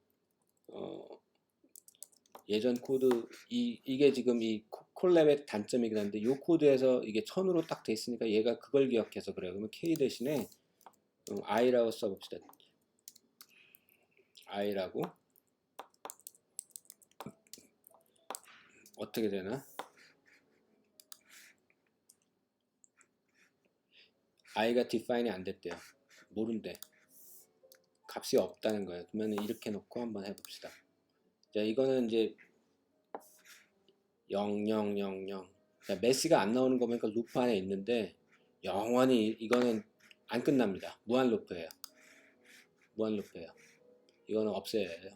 예전 코드, 이게 지금 이 콜랩의 단점이긴 한데, 이 코드에서 이게 1000으로 딱 돼 있으니까 얘가 그걸 기억해서 그래요. 그러면 K 대신에 I라고 써봅시다. i라고 어떻게 되나? i가 define이 안 됐대요. 모른대. 값이 없다는 거예요. 그러면 이렇게 놓고 한번 해봅시다. 자, 이거는 이제 0, 0, 0, 0. 자, 메시가 안 나오는 거 보니까 루프 안에 있는데 영원히 이거는 안 끝납니다. 무한 루프예요. 무한 루프예요. 이거는 없애야 해요.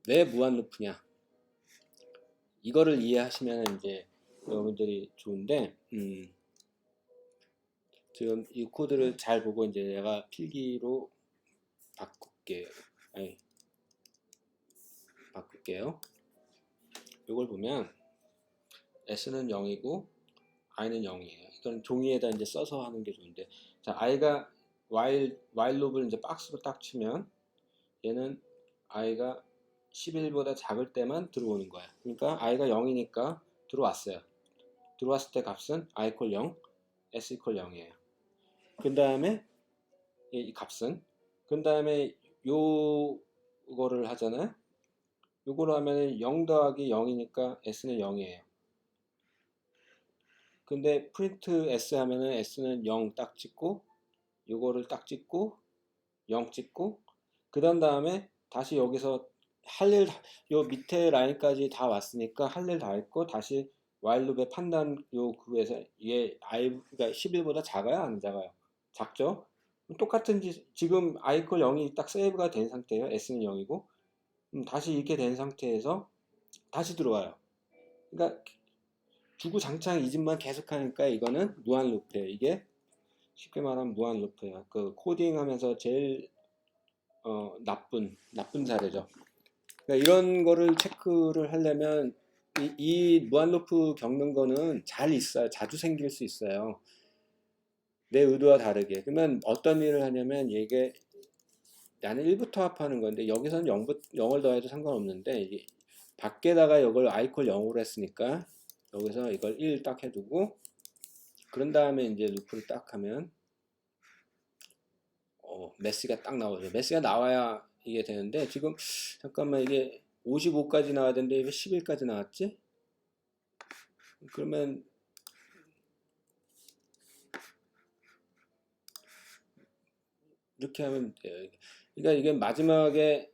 왜 무한 루프냐? 이거를 이해하시면 이제 여러분들이 좋은데, 지금 이 코드를 잘 보고 이제 내가 필기로 바꿀게요. 아니, 바꿀게요. 이걸 보면 s는 0이고 i는 0이에요. 이건 종이에다 이제 써서 하는 게 좋은데, 자, i가 while loop을 이제 박스로 딱 치면 얘는 i가 11보다 작을 때만 들어오는 거야. 그러니까 i가 0이니까 들어왔어요. 들어왔을 때 값은 i equal 0, s equal 0이에요. 그 다음에 이 값은 그 다음에 요거를 하잖아요. 요거를 하면 0 더하기 0이니까 s는 0이에요. 근데 프린트 s 하면은 s는 0 딱 찍고 요거를 딱 찍고 0 찍고 그 다음에 다시 여기서 할 일, 요 밑에 라인까지 다 왔으니까 할 일 다 했고 다시 while loop의 판단 요 그에서 이게 i가 11보다 작아요 안 작아요? 작죠? 똑같은 지금 i equal 0이 딱 세이브가 된 상태예요. s는 0이고 다시 이렇게 된 상태에서 다시 들어와요. 그러니까 주구장창 이 집만 계속하니까 이거는 무한 루프예요. 이게 쉽게 말하면 무한 루프예요. 그 코딩하면서 제일 나쁜 사례죠. 그러니까 이런 거를 체크를 하려면 이 무한 루프 겪는 거는 잘 있어요. 자주 생길 수 있어요. 내 의도와 다르게. 그러면 어떤 일을 하냐면 이게 나는 1부터 합하는 건데 여기서는 0을 더해도 상관없는데 이게 밖에다가 이걸 i equal 0으로 했으니까 여기서 이걸 1 딱 해두고 그런 다음에 이제 루프를 딱 하면 메시가 딱 나오죠. 메시가 나와야 이게 되는데 지금 잠깐만 이게 55까지 나와야 되는데 왜 11까지 나왔지? 그러면 이렇게 하면 돼요. 그러니까 이게 마지막에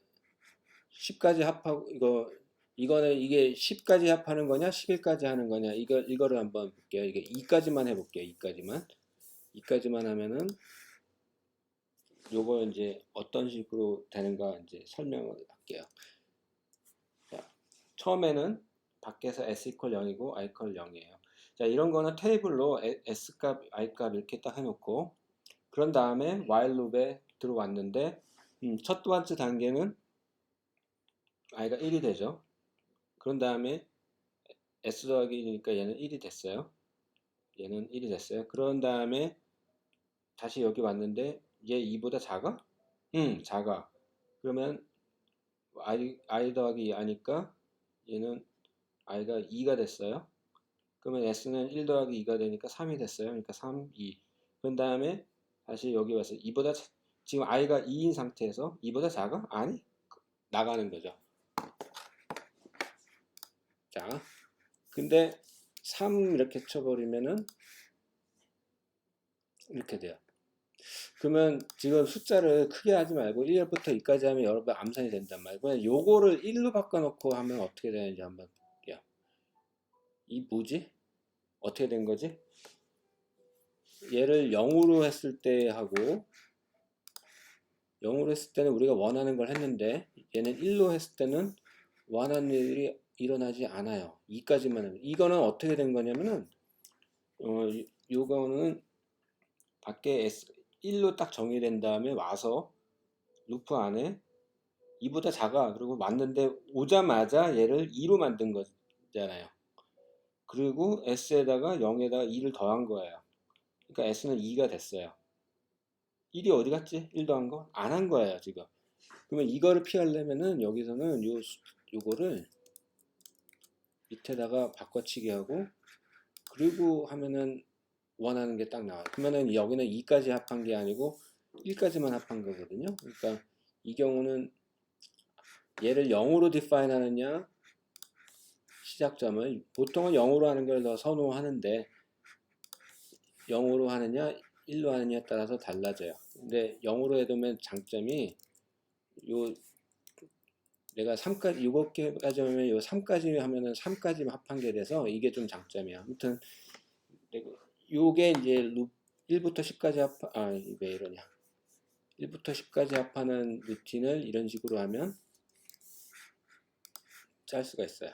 10까지 합하고 이거는 이게 10까지 합하는 거냐 11까지 하는 거냐 이거를 한번 볼게요. 이게 2까지만 해볼게요. 2까지만 하면은 요거 이제 어떤 식으로 되는가 이제 설명을 할게요. 자, 처음에는 밖에서 s equal 0이고 i equal 0이에요. 자, 이런 거는 테이블로 s 값, i 값 이렇게 딱 해놓고 그런 다음에 while loop에 들어왔는데 첫 번째 단계는 i가 1이 되죠. 그런 다음에 s 더하기 1이니까 얘는 1이 됐어요. 얘는 1이 됐어요. 그런 다음에 다시 여기 왔는데 얘 2보다 작아? 작아. 그러면 i 더하기 2 하니까 얘는 i가 2가 됐어요. 그러면 s는 1 더하기 2가 되니까 3이 됐어요. 그러니까 3, 2. 그 다음에 다시 여기 와서 2보다 지금 i가 2인 상태에서 2보다 작아? 아니, 나가는 거죠. 자, 근데 3 이렇게 쳐버리면은 이렇게 돼요. 그러면 지금 숫자를 크게 하지 말고 1부터 2까지 하면 여러분 암산이 된단 말이에요. 그냥 요거를 1로 바꿔놓고 하면 어떻게 되는지 한번 볼게요. 이 뭐지? 어떻게 된 거지? 얘를 0으로 했을 때 하고 0으로 했을 때는 우리가 원하는 걸 했는데 얘는 1로 했을 때는 원하는 일이 일어나지 않아요. 2까지만 하면. 이거는 어떻게 된 거냐면은 요거는 밖에 1로 딱 정의된 다음에 와서 루프 안에 2보다 작아. 그리고 맞는데 오자마자 얘를 2로 만든 거잖아요. 그리고 s에다가 0에다가 2를 더한 거예요. 그러니까 s는 2가 됐어요. 1이 어디 갔지? 1 더한 거? 안 한 거예요, 지금. 그러면 이거를 피하려면은 여기서는 요거를 밑에다가 바꿔치기 하고 그리고 하면은 원하는 게 딱 나와요. 그러면은 여기는 2까지 합한 게 아니고 1까지만 합한 거거든요. 그러니까 이 경우는 얘를 0으로 define 하느냐, 시작점을 보통은 0으로 하는 걸 더 선호하는데 0으로 하느냐 1로 하느냐에 따라서 달라져요. 근데 0으로 해두면 장점이 요 내가 3까지 7개까지 하면 요 3까지 하면은 3까지 합한 게 돼서 이게 좀 장점이야. 아무튼 요게 이제 룹 1부터 10까지 왜 이러냐. 1부터 10까지 합하는 루틴을 이런 식으로 하면 짤 수가 있어요.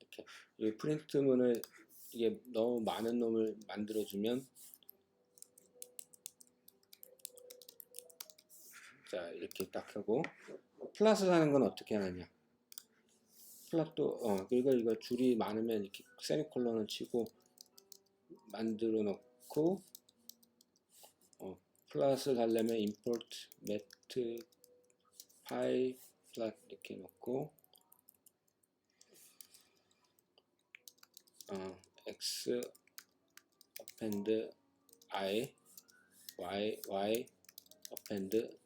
이렇게 이 프린트문을 이게 너무 많은 놈을 만들어주면 자 이렇게 딱 하고 플러스 하는 건 어떻게 하느냐. 플랫도 그리고 이거 줄이 많으면 이렇게 세미콜론을 치고 만들어 놓고 플러스를 하려면 import met py 플랫 이렇게 놓고 x append I y append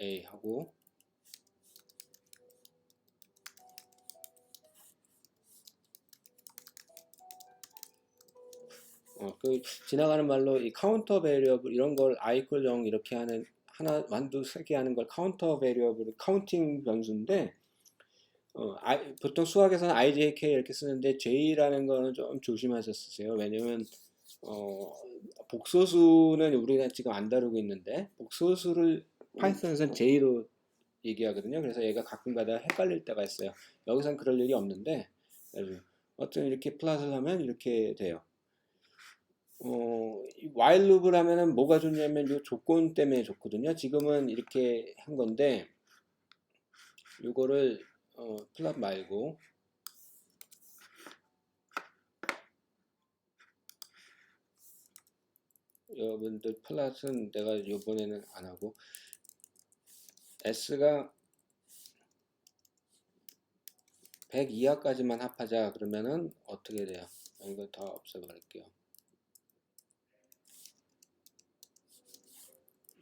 a 하고 그 지나가는 말로 이 카운터 베리어블 이런 걸 i 콜 0 이렇게 하는 하나 완두 세 개 하는 걸 카운터 베리어블 카운팅 변수인데 보통 수학에서는 IJK 이렇게 쓰는데 J라는 거는 좀 조심하셨으세요. 왜냐면 복소수는 우리가 지금 안 다루고 있는데 복소수를 파이썬에서는 J로 얘기하거든요. 그래서 얘가 가끔가다 헷갈릴 때가 있어요. 여기선 그럴 일이 없는데 어떤 이렇게 플랫을 하면 이렇게 돼요. while 룹을 하면은 뭐가 좋냐면 이 조건 때문에 좋거든요. 지금은 이렇게 한 건데 이거를 플랫 말고 여러분들 플랫은 내가 이번에는 안 하고 S가 100 이하까지만 합하자 그러면은 어떻게 돼요? 이거 다 없애버릴게요.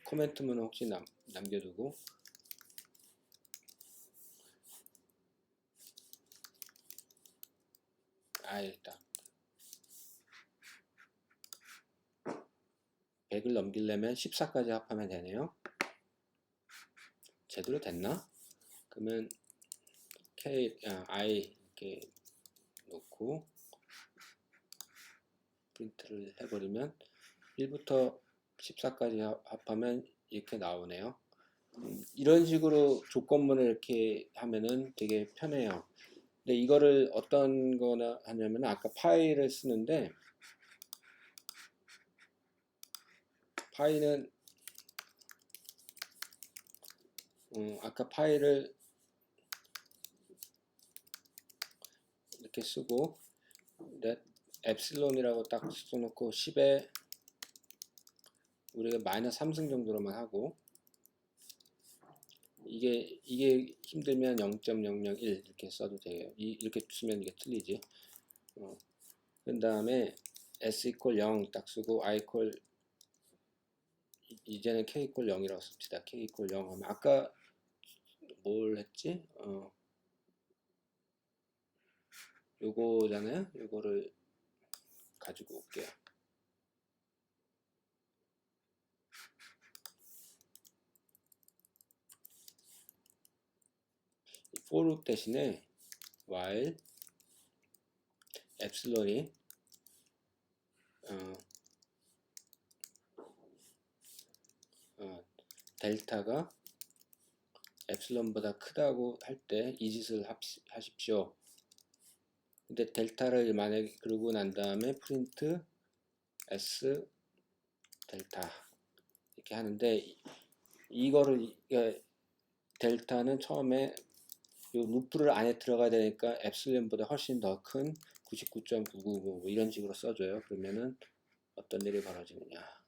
코멘트문 혹시 남겨두고 딱 100을 넘기려면 14까지 합하면 되네요. 제대로 됐나? 그러면 I 이렇게 놓고 프린트를 해버리면 1부터 14까지 합하면 이렇게 나오네요. 이런 식으로 조건문을 이렇게 하면은 되게 편해요. 근데 이거를 어떤 거나 하냐면 아까 파일을 쓰는데 파일은 아까 파일을 이렇게 쓰고 엡실론이라고 딱 써놓고 10에 우리가 마이너스 3승 정도로만 하고 이게 힘들면 0.001 이렇게 써도 돼요. 이렇게 쓰면 이게 틀리지. 그 다음에 s 이퀄 0 딱 쓰고 i 이퀄 이제는 k 이퀄 0이라고 씁시다. k 이퀄 0 하면 아까 뭘 했지? 요거잖아요. 요거를 가지고 올게요. for loop 대신에 while 엡실론이 델타가 엡실론보다 크다고 할 때 이 짓을 하십시오. 근데 델타를 만약에 그러고 난 다음에 프린트 s 델타 이렇게 하는데 이거를 델타는 처음에 요 루프를 안에 들어가야 되니까 엡실론보다 훨씬 더 큰 99.999 이런 식으로 써줘요. 그러면은 어떤 일이 벌어지느냐.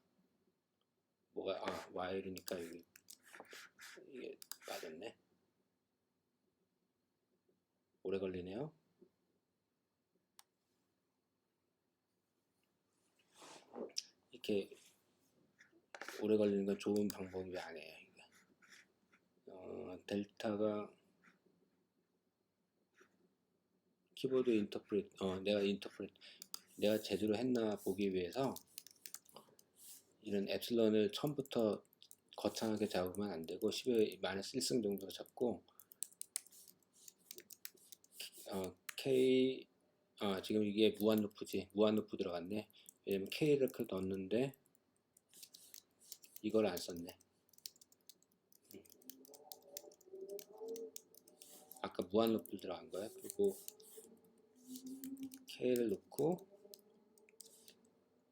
뭐가 while이니까 여기 이게 빠졌네. 오래 걸리네요. 이렇게 오래 걸리는 건 좋은 방법이 아니에요. 델타가 키보드 인터프레트, 내가 제대로 했나 보기 위해서 이런 엡실런을 처음부터 거창하게 잡으면 안 되고 10의 마이너스 1승 정도 잡고 K 지금 이게 무한 루프지, 무한 루프 들어갔네. 왜냐면 K 이렇게 넣었는데 이걸 안 썼네. 아까 무한 루프 들어간 거야. 그리고 K를 넣고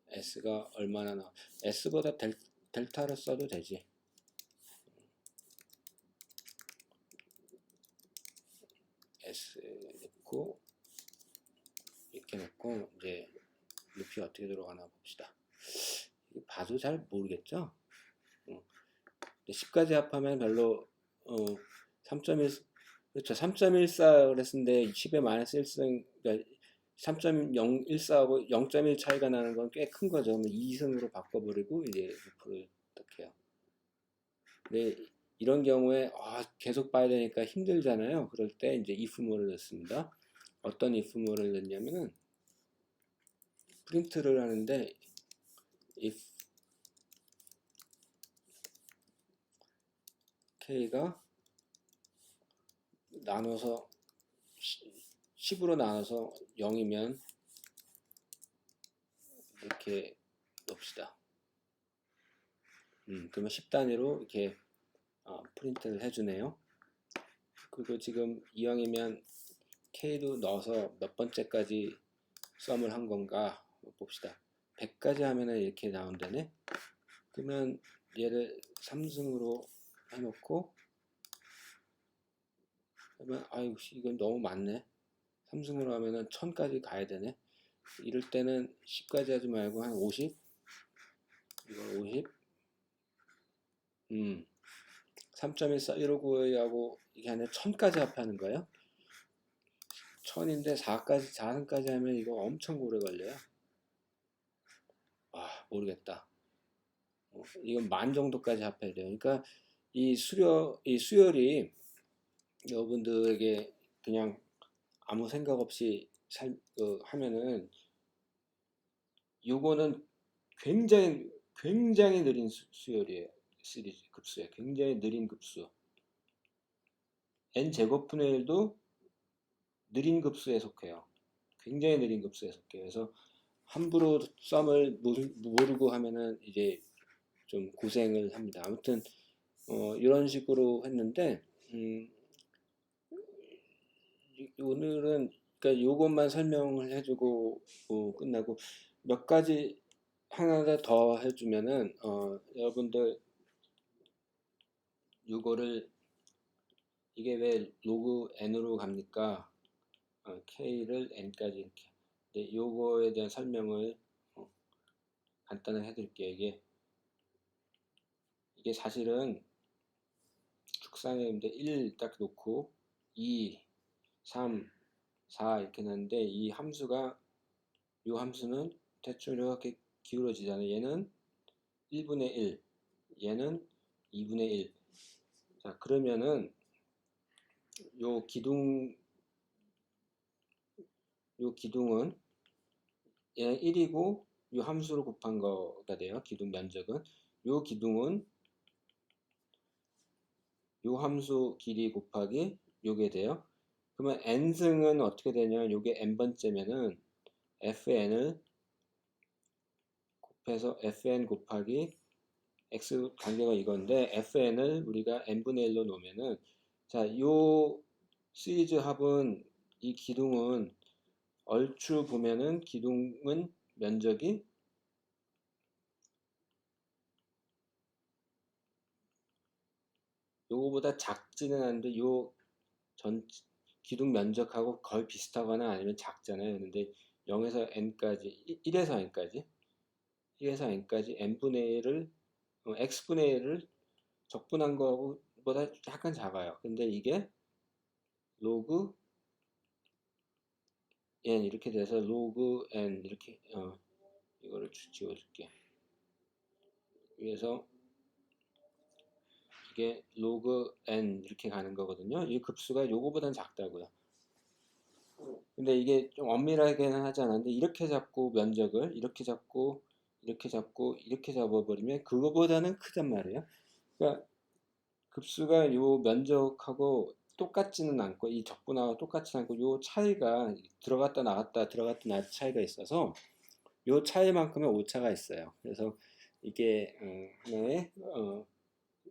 S가 얼마나 나와. S보다 델타를 써도 되지. S 넣고 이렇게 넣고 이제 루피 어떻게 들어가나 봅시다. 봐도 잘 모르겠죠? 10까지 합하면 별로 3.1 그렇죠. 3.14 그랬는데 10의 마이너스 1승 그러니까 3.014하고 0.1 차이가 나는 건 꽤 큰 거죠. 2승으로 바꿔버리고 이제 루프를 딱 해요. 근데 이런 경우에 계속 봐야 되니까 힘들잖아요. 그럴 때 이제 if모를 넣습니다. 어떤 if모를 넣냐면은 프린트를 하는데 if k가 나눠서 10으로 나눠서 0이면 이렇게 넣읍시다. 그러면 10단위로 이렇게 프린트를 해주네요. 그리고 지금 이왕이면 K도 넣어서 몇 번째까지 썸을 한 건가 봅시다. 100까지 하면은 이렇게 나온다네. 그러면 얘를 3승으로 해놓고 그러면 아이고 이건 너무 많네. 3승으로 하면은 1000까지 가야 되네. 이럴 때는 10까지 하지 말고 한 50, 이걸 50, 3.1415하고 이게 아니라 1000까지 합하는 거예요. 1000인데 4승까지 하면 이거 엄청 오래 걸려요. 모르겠다. 이건 10,000 정도까지 합해야 돼요. 그러니까 이 수열이 여러분들에게 그냥 아무 생각 없이 하면은 요거는 굉장히 느린 수열이에요. 시리즈 급수에 굉장히 느린 급수. n제곱분의 1도 느린 급수에 속해요. 굉장히 느린 급수에 속해요. 그래서 함부로 썸을 모르고 하면은 이제 좀 고생을 합니다. 아무튼 이런 식으로 했는데 오늘은 그러니까 요것만 설명을 해주고 끝나고 몇 가지 하나 더 해주면은 여러분들 요거를 이게 왜 로그 n으로 갑니까? k를 n까지 이렇게. 네, 요거에 대한 설명을 간단하게 해드릴게요. 이게 사실은 축상에 1 딱 놓고 2, 3, 4 이렇게 넣는데 이 함수가 요 함수는 대충 이렇게 기울어지잖아요. 얘는 1분의 1, 얘는 2분의 1. 자, 그러면은 요 기둥은 얘는 1이고 요 함수로 곱한 거가 돼요. 기둥 면적은. 요 기둥은 요 함수 길이 곱하기 요게 돼요. 그러면 n승은 어떻게 되냐면 요게 n번째면은 fn을 곱해서 fn 곱하기 x 관계가 이건데 fn을 우리가 n분의 1로 놓으면은 자, 요 시리즈 합은 이 기둥은 얼추 보면은 기둥은 면적이 요거보다 작지는 않은데 요 전 기둥 면적하고 거의 비슷하거나 아니면 작잖아요. 근데 0에서 n까지 1에서 n까지 1에서 n까지 n분의 1을 x분의 1을 적분한 거보다 약간 작아요. 근데 이게 로그 n 이렇게 돼서 로그 n 이렇게 이거를 지워줄게. 그래서 이게 로그 n 이렇게 가는 거거든요. 이 급수가 요거보단 작다고요. 근데 이게 좀 엄밀하게는 하지 않았는데 이렇게 잡고 면적을 이렇게 잡고 이렇게 잡고 이렇게 잡아버리면 그거보다는 크단 말이에요. 그러니까 급수가 요 면적하고 똑같지는 않고 이 적분하고 똑같지 않고 요 차이가 들어갔다 나갔다 들어갔다 나갔다 차이가 있어서 요 차이만큼의 오차가 있어요. 그래서 이게 하나의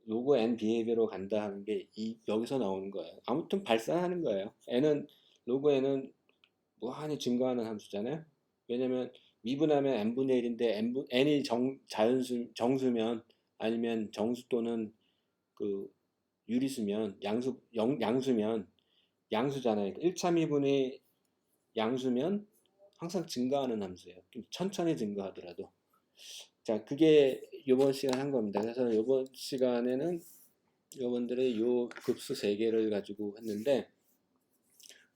로그 n 비헤이비어로 간다 하는 게 여기서 나오는 거예요. 아무튼 발산하는 거예요. 로그 n은 무한히 증가하는 함수잖아요. 왜냐면 미분하면 n분의 1인데 n이 정수면 아니면 정수 또는 그 유리수면 양수면 양수잖아요. 1차 미분의 양수면 항상 증가하는 함수예요. 좀 천천히 증가하더라도. 자, 그게 이번 시간 한 겁니다. 그래서 이번 시간에는 여러분들의 요 급수 3개를 가지고 했는데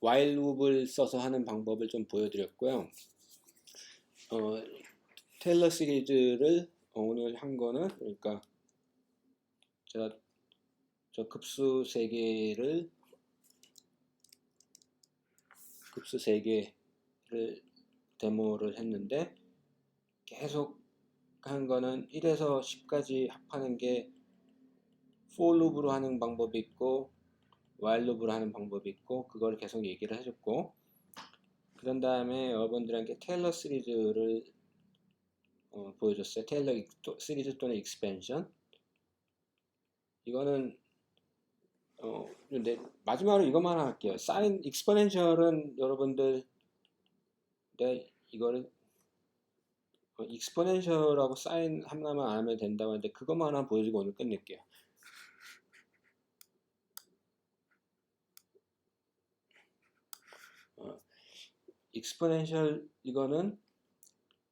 while loop을 써서 하는 방법을 좀 보여드렸고요. 테일러 시리즈를 오늘 한 거는 그러니까 제가 저 급수 3개를 데모를 했는데 계속 한 거는 1에서 10까지 합하는 게 for loop으로 하는 방법이 있고 while loop으로 하는 방법이 있고 그걸 계속 얘기를 해줬고 그런 다음에 여러분들에게 테일러 시리즈를 보여줬어요. 테일러 시리즈 또는 익스펜션. 이거는 근데 마지막으로 이것만 할게요. 사인 익스포넨셜은 여러분들 이거를 익스포넨셜하고 사인 하나만 안 하면 된다고 하는데 그것만 하나 보여주고 오늘 끝낼게요. 익스포넨셜 이거는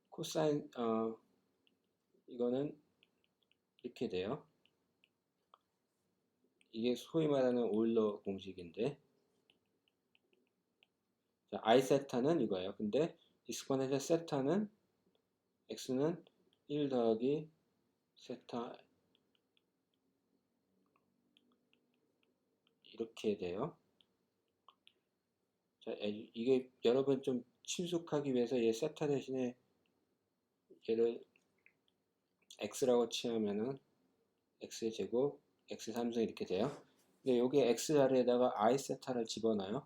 코사인 이거는 이렇게 돼요. 이게 소위 말하는 오일러 공식인데 자, I 세타는 이거예요. 근데 익스포넨셜 세타는 x는 1 더하기 세타 이렇게 돼요. 자, 이게 여러분 좀 친숙하기 위해서 얘 세타 대신에 얘를 x라고 취하면은 x의 제곱, x 3승 이렇게 돼요. 근데 여기 x 자리에다가 i 세타를 집어넣어요.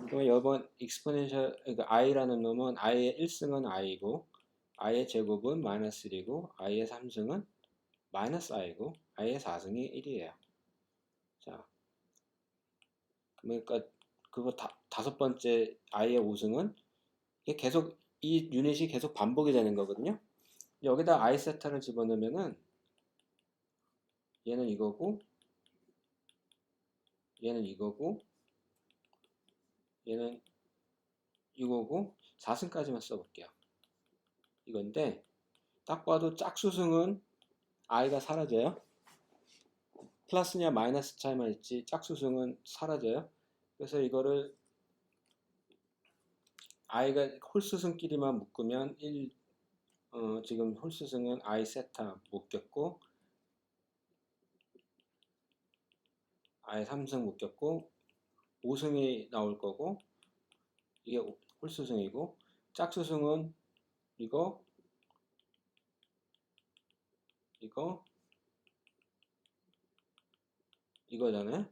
그러면 이번 익스포넨셜 그러니까 i라는 놈은 i의 1승은 i고 i의 제곱은 마이너스 1이고 i의 3승은 마이너스 i고 i의 4승이 1이에요. 자, 그러니까 그거 다섯 번째 i의 5승은 이게 계속 이 유닛이 계속 반복이 되는 거거든요. 여기다 i 세타를 집어넣으면은 얘는 이거고 얘는 이거고 얘는 이거고 4승까지만 써볼게요. 이건데 딱 봐도 짝수승은 i가 사라져요. 플러스냐 마이너스 차이만 있지 짝수승은 사라져요. 그래서 이거를 i가 홀수승끼리만 묶으면 지금 홀수승은 i 세타 묶였고 i 3승 묶였고 5승이 나올 거고 이게 홀수승이고 짝수승은 이거잖아요.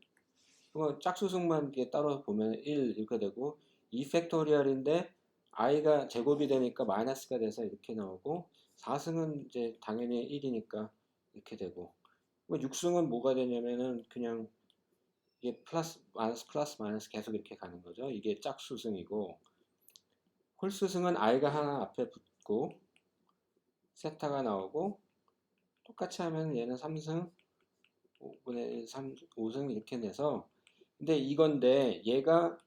그럼 짝수승만 이렇게 따로 보면 1 이렇게 되고 2팩토리얼인데 i가 제곱이 되니까 마이너스가 돼서 이렇게 나오고 4승은 이제 당연히 1이니까 이렇게 되고 6승은 뭐가 되냐면은 그냥 이게 플러스 마이너스 계속 이렇게 가는 거죠. 이게 짝수승이고 홀수승은 i가 하나 앞에 붙고 세타가 나오고 똑같이 하면 얘는 3승 5분의 1, 3, 5승 이렇게 돼서 근데 이건데 얘가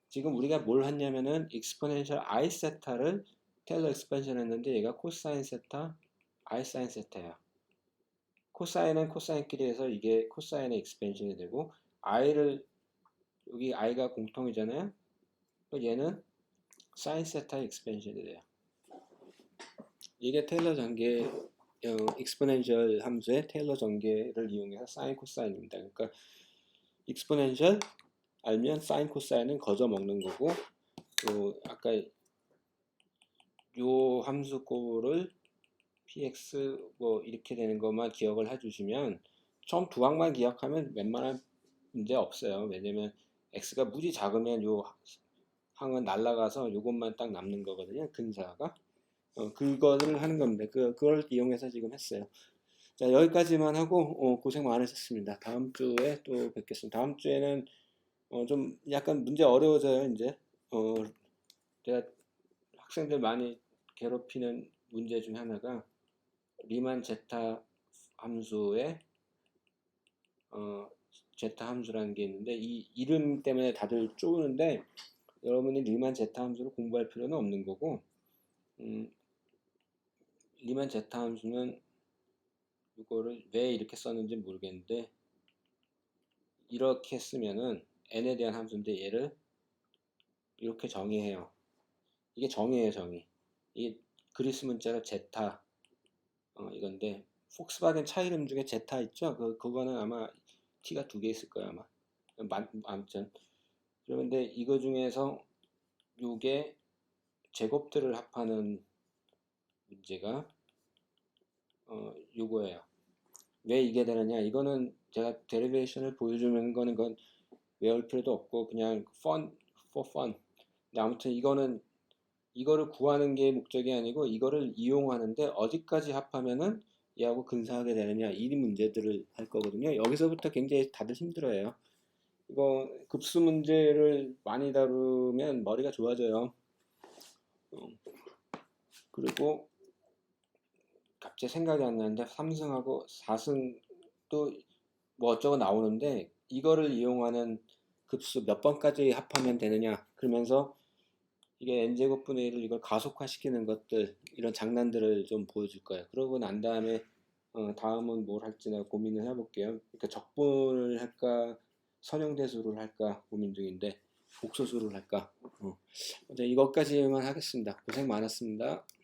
지금 우리가 뭘 했냐면은 익스포넨셜 i 세타를 테일러 익스펜션 했는데 얘가 코사인 세타 i 사인 세타야. 코사인은 코사인끼리 해서 이게 코사인의 익스펜션이 되고 i를 여기 i가 공통이잖아요. 얘는 사인 세타의 익스펜션이 돼요. 이게 테일러 전개의 익스포넨셜 함수의 테일러 전개를 이용해서 사인 코사인입니다. 그러니까 익스포넨셜 알면 사인 코사인은 거저 먹는 거고, 또 아까 요 함수 꼴을 px 뭐 이렇게 되는 것만 기억을 해주시면, 처음 두 항만 기억하면 웬만한 문제 없어요. 왜냐면 x가 무지 작으면 요 항은 날아가서 요것만 딱 남는 거거든요. 근사가. 그거를 하는 겁니다. 그걸 이용해서 지금 했어요. 자, 여기까지만 하고 고생 많으셨습니다. 다음 주에 또 뵙겠습니다. 다음 주에는 좀 약간 문제 어려워져요. 이제 제가 학생들 많이 괴롭히는 문제 중에 하나가 리만 제타 함수의 제타 함수라는 게 있는데, 이 이름 때문에 다들 쪼는데 여러분이 리만 제타 함수를 공부할 필요는 없는 거고, 리만 제타 함수는 이거를 왜 이렇게 썼는지 모르겠는데, 이렇게 쓰면은 n에 대한 함수인데 얘를 이렇게 정의해요. 이게 정의예요, 정의. 이게 그리스 문자로 제타 이건데, 폭스바겐 차 이름 중에 제타 있죠? 그거는 아마 t가 두 개 있을 거예요, 아마. 아무튼 그런데 이거 중에서 요게 제곱들을 합하는 문제가 요거예요. 왜 이게 되느냐? 이거는 제가 데리베이션을 보여주는 거는 건 외울 필요도 없고 그냥 for fun. 근데 아무튼 이거를 구하는 게 목적이 아니고 이거를 이용하는데 어디까지 합하면은 얘하고 근사하게 되느냐, 이 문제들을 할 거거든요. 여기서부터 굉장히 다들 힘들어해요. 이거 급수 문제를 많이 다루면 머리가 좋아져요. 그리고 갑자기 생각이 안 나는데 3승하고 4승도 뭐 어쩌고 나오는데, 이거를 이용하는 급수 몇 번까지 합하면 되느냐, 그러면서 이게 n제곱분의 1을 이걸 가속화시키는 것들, 이런 장난들을 좀 보여줄 거예요. 그러고 난 다음에 다음은 뭘 할지 내가 고민을 해볼게요. 그러니까 적분을 할까 선형대수를 할까 고민 중인데, 복소수를 할까. 이제 이것까지만 하겠습니다. 고생 많았습니다.